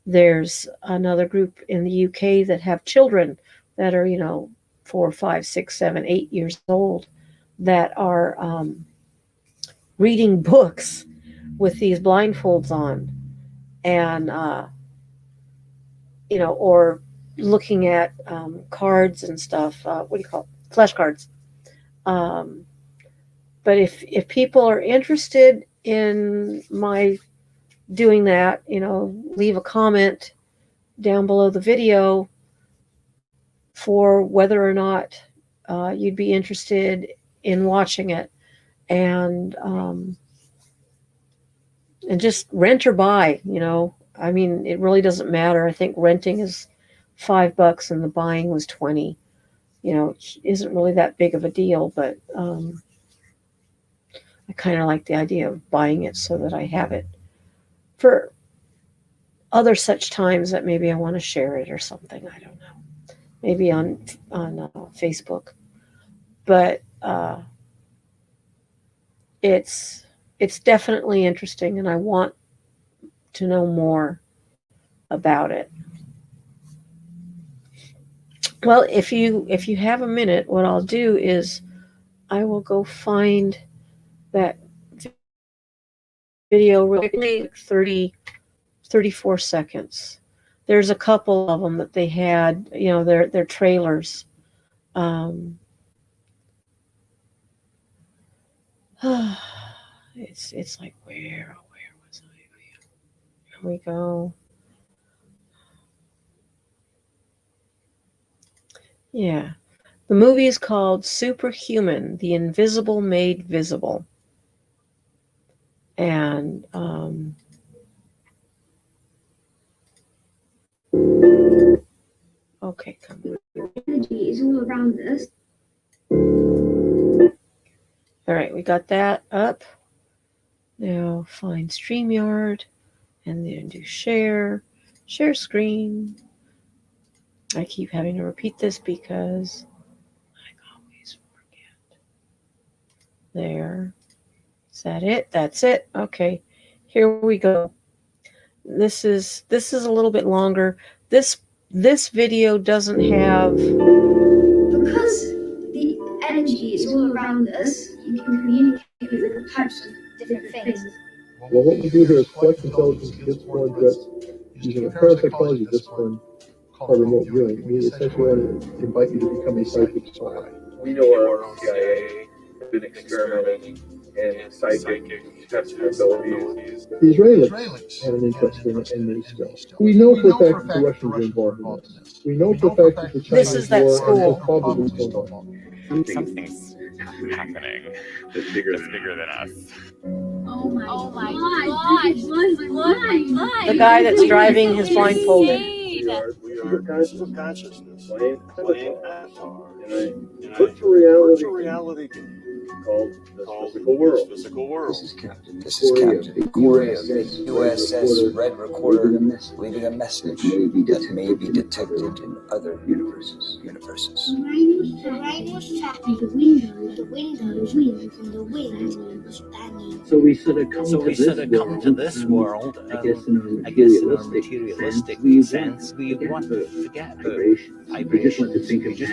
There's another group in the UK that have children that are, 4, 5, 6, 7, 8 years old that are reading books with these blindfolds on, and or looking at cards and stuff. What do you call it? Flashcards. But if people are interested in my doing that, leave a comment down below the video for whether or not you'd be interested in watching it, and just rent or buy. I mean, it really doesn't matter. I think renting is $5 and the buying was 20. It isn't really that big of a deal, but I kind of like the idea of buying it so that I have it for other such times that maybe I want to share it or something. I don't know. Maybe on Facebook. But it's definitely interesting, and I want to know more about it. Well, if you have a minute, what I'll do is I will go find that video really quickly, 34 seconds. There's a couple of them that they had, you know, their trailers. It's like where was I? Here we go. Yeah. The movie is called Superhuman, The Invisible Made Visible. And okay, come on. Energy is all around us. All right, we got that up. Now find StreamYard and then do share screen. I keep having to repeat this because I always forget. There. Is that it? That's it. Okay. Here we go. This is a little bit longer. This video doesn't have, Because the energy is all around us, you can communicate with different types of different things. Well, what we do here is collect intelligence against foreign threats using a parapsychology discipline called remote viewing. We essentially want to invite you to become a psychic spy. We know our own CIA has been experimenting in psychic testing abilities. The Israelis had an interest in it, and they still. We know for a fact that the Russians are involved in this. We know for a fact that the This Chinese is that war school. is probably still on. Something's happening that's bigger than us. Oh my gosh, this blows my mind. the guy that's driving his blindfolded. We are consciousness playing avatar in a virtual reality game called the physical world. This is Captain. This is Captain. USS Red Recorder leaving a message that may be detected in other universes. The rain was trapping the windows, and the wind was banging. So we sort of come to this world. I guess in a materialistic sense, we want to forget vibrations. We just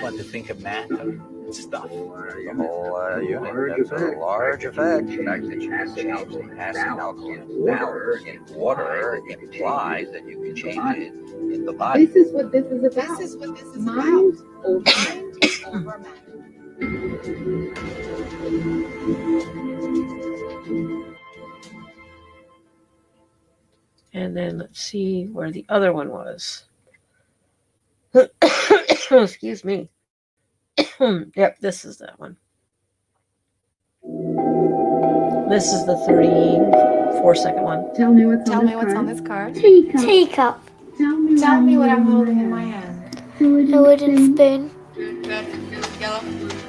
want to think of matter and stuff. The whole unit, that's a large effect. The fact that you can change the acid alkaline balance in water implies that you can change it in the body. This is what this is about. Mind over matter. And then let's see where the other one was. Excuse me. Yep, this is that one. This is the 34-second one. Tell me what's on this card. Teacup. Tell me what I'm holding in my hand. A wooden spoon. Red, yellow,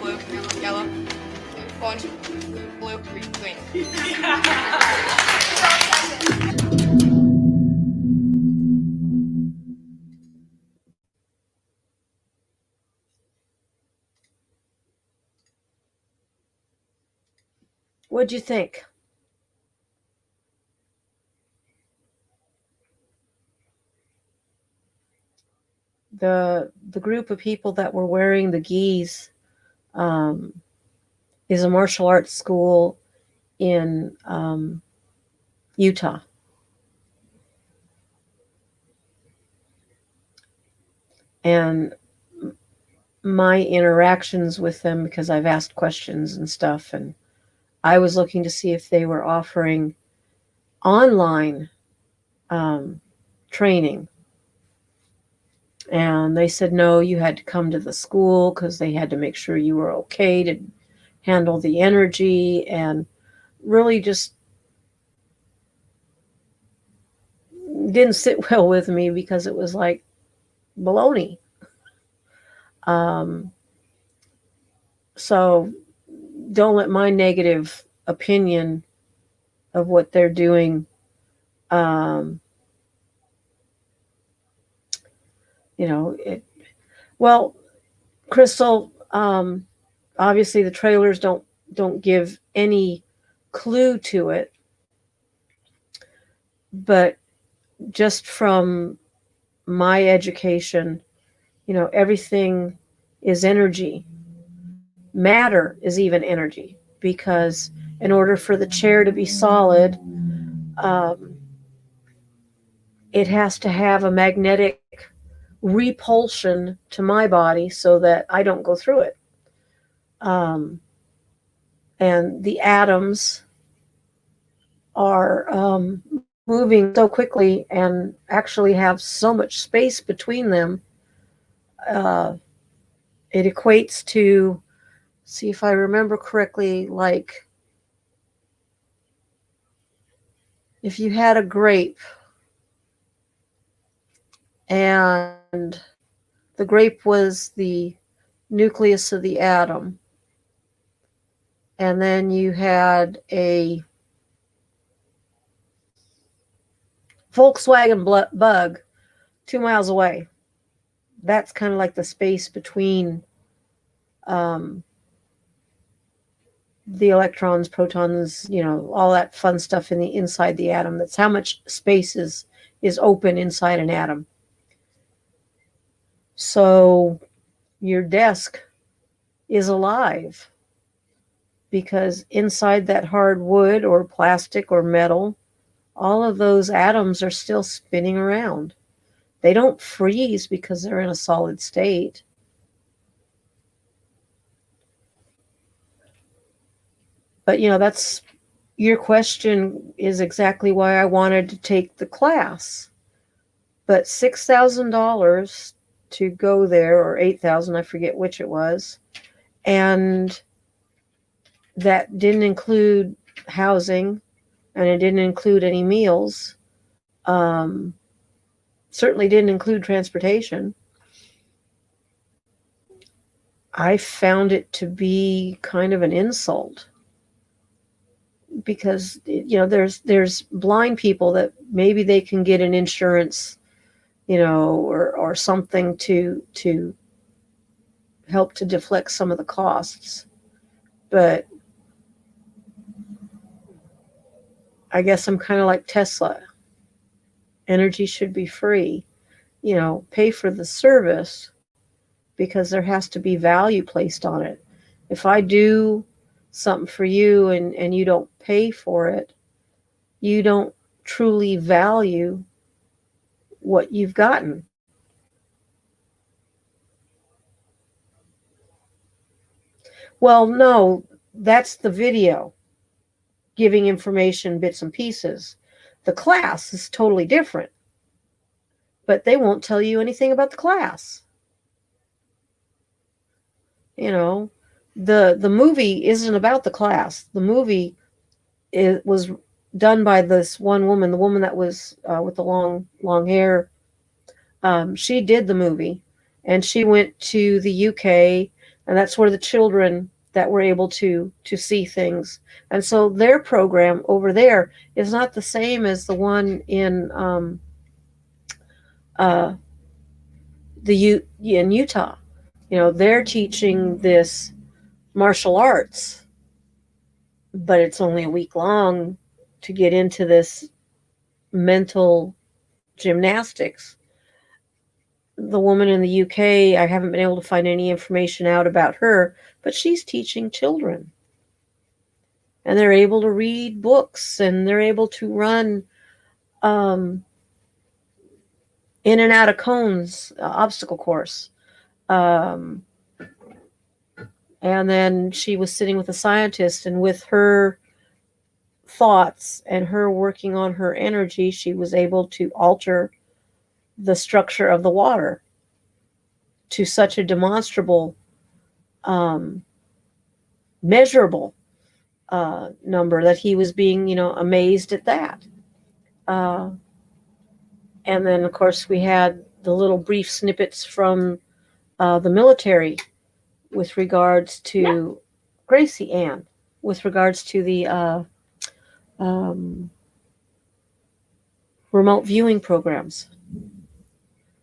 blue, yellow, orange, blue, green. What'd you think? The group of people that were wearing the gis is a martial arts school in Utah. And my interactions with them, because I've asked questions and stuff, and I was looking to see if they were offering online training. And they said, no, you had to come to the school because they had to make sure you were okay to handle the energy, and really just didn't sit well with me because it was like baloney. So don't let my negative opinion of what they're doing, well, Crystal, obviously the trailers don't give any clue to it, but just from my education everything is energy. Matter is even energy, because in order for the chair to be solid, it has to have a magnetic repulsion to my body so that I don't go through it. And the atoms are moving so quickly and actually have so much space between them. It equates to, see if I remember correctly, like if you had a grape and the grape was the nucleus of the atom, and then you had a Volkswagen Bug 2 miles away. That's kind of like the space between the electrons, protons, all that fun stuff inside the atom. That's how much space is open inside an atom. So your desk is alive because inside that hard wood or plastic or metal, all of those atoms are still spinning around. They don't freeze because they're in a solid state. But, that's your question is exactly why I wanted to take the class. But $6,000 to go there, or $8,000, I forget which it was. And that didn't include housing, and it didn't include any meals. Certainly didn't include transportation. I found it to be kind of an insult, because there's blind people that maybe they can get an insurance, or something to help to deflect some of the costs. But I guess I'm kind of like Tesla. Energy should be free. Pay for the service, because there has to be value placed on it. If I do something for you and you don't pay for it, you don't truly value what you've gotten. Well, no, that's the video giving information bits and pieces. The class is totally different, but they won't tell you anything about the class. The movie isn't about the class. The movie was done by this one woman, the woman that was with the long hair. She did the movie, and she went to the UK, and that's where the children that were able to see things. And so their program over there is not the same as the one in Utah. They're teaching this martial arts, but it's only a week long to get into this mental gymnastics. The woman in the UK, I haven't been able to find any information out about her, but she's teaching children. And they're able to read books, and they're able to run in and out of cones, obstacle course. And then she was sitting with a scientist, and with her thoughts and her working on her energy, she was able to alter the structure of the water to such a demonstrable, measurable number that he was being, amazed at that. And then, of course, we had the little brief snippets from the military with regards to Gracie Ann, with regards to the remote viewing programs.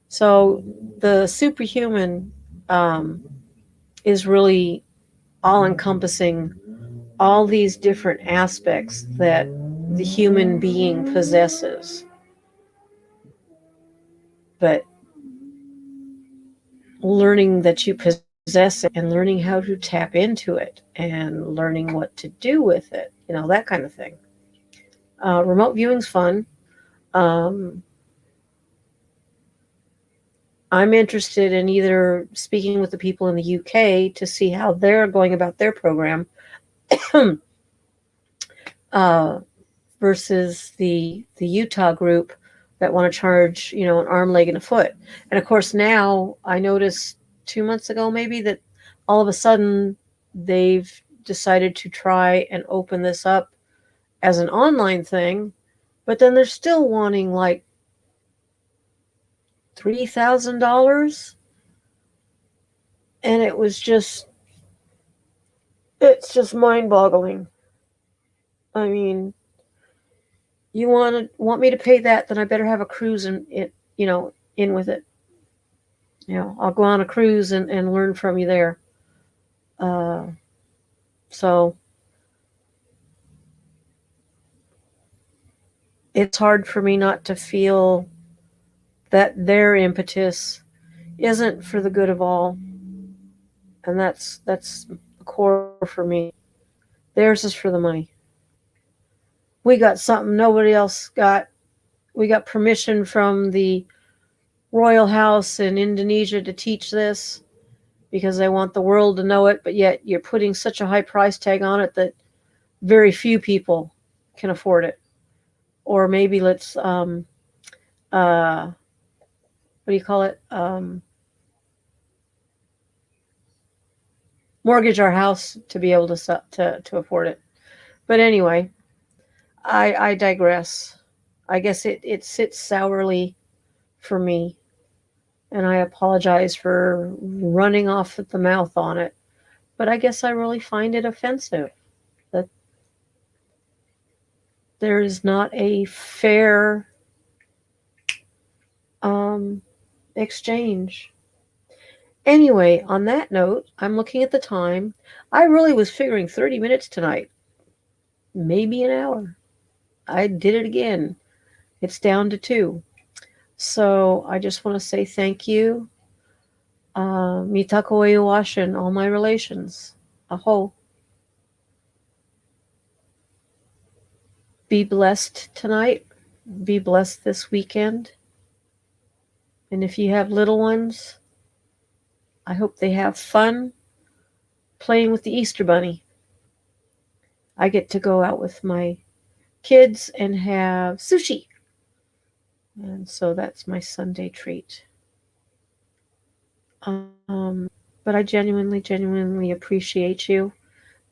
So the superhuman is really all-encompassing all these different aspects that the human being possesses. But learning that you possess it and learning how to tap into it and learning what to do with it, that kind of thing. Remote viewing's fun. I'm interested in either speaking with the people in the UK to see how they're going about their program versus the Utah group that want to charge, an arm, leg, and a foot. And of course, now I noticed 2 months ago maybe that all of a sudden they've decided to try and open this up as an online thing, but then they're still wanting like $3,000. And it's just mind-boggling. I mean, you want me to pay that, then I better have a cruise in with it. I'll go on a cruise and learn from you there. So it's hard for me not to feel that their impetus isn't for the good of all. And that's the core for me. Theirs is for the money. We got something nobody else got. We got permission from the royal house in Indonesia to teach this because they want the world to know it, but yet you're putting such a high price tag on it that very few people can afford it. Or maybe let's, what do you call it? Mortgage our house to be able to afford it. But anyway, I digress. I guess it sits sourly for me, and I apologize for running off at the mouth on it. But I guess I really find it offensive that there is not a fair exchange. Anyway, on that note, I'm looking at the time. I really was figuring 30 minutes tonight, maybe an hour. I did it again. It's down to 2. So I just want to say thank you. Mitako Iwashin, all my relations. Aho. Be blessed tonight. Be blessed this weekend. And if you have little ones, I hope they have fun playing with the Easter Bunny. I get to go out with my kids and have sushi. And so that's my Sunday treat. But I genuinely appreciate you.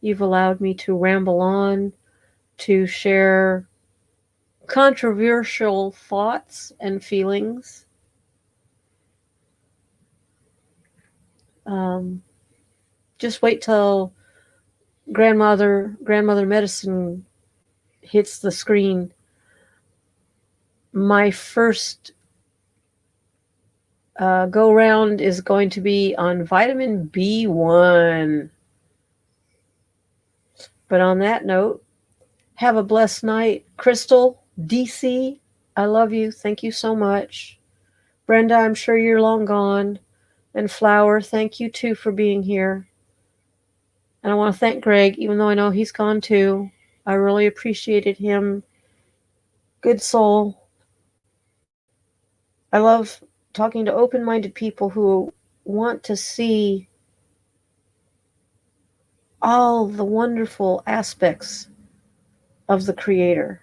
You've allowed me to ramble on, to share controversial thoughts and feelings. Just wait till grandmother medicine hits the screen. My first go round is going to be on vitamin B1. But on that note, have a blessed night. Crystal, DC, I love you. Thank you so much. Brenda, I'm sure you're long gone. And Flower, thank you too for being here. And I want to thank Greg, even though I know he's gone too. I really appreciated him. Good soul. I love talking to open-minded people who want to see all the wonderful aspects of the Creator.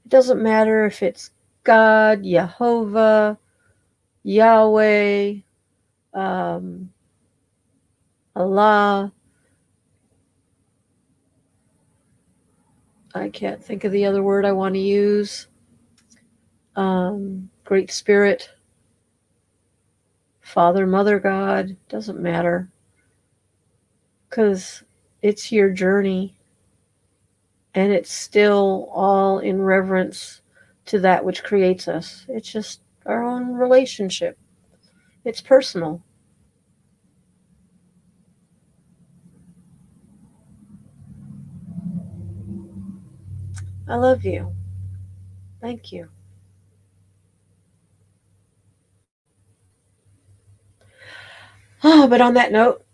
It doesn't matter if it's God, Jehovah, Yahweh, Allah. I can't think of the other word I want to use. Great Spirit, Father, Mother, God, doesn't matter. Because it's your journey. And it's still all in reverence to that which creates us. It's just our own relationship. It's personal. I love you. Thank you. But on that note,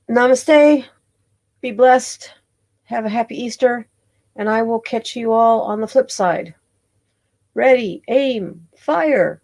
namaste, be blessed, have a happy Easter, and I will catch you all on the flip side. Ready, aim, fire.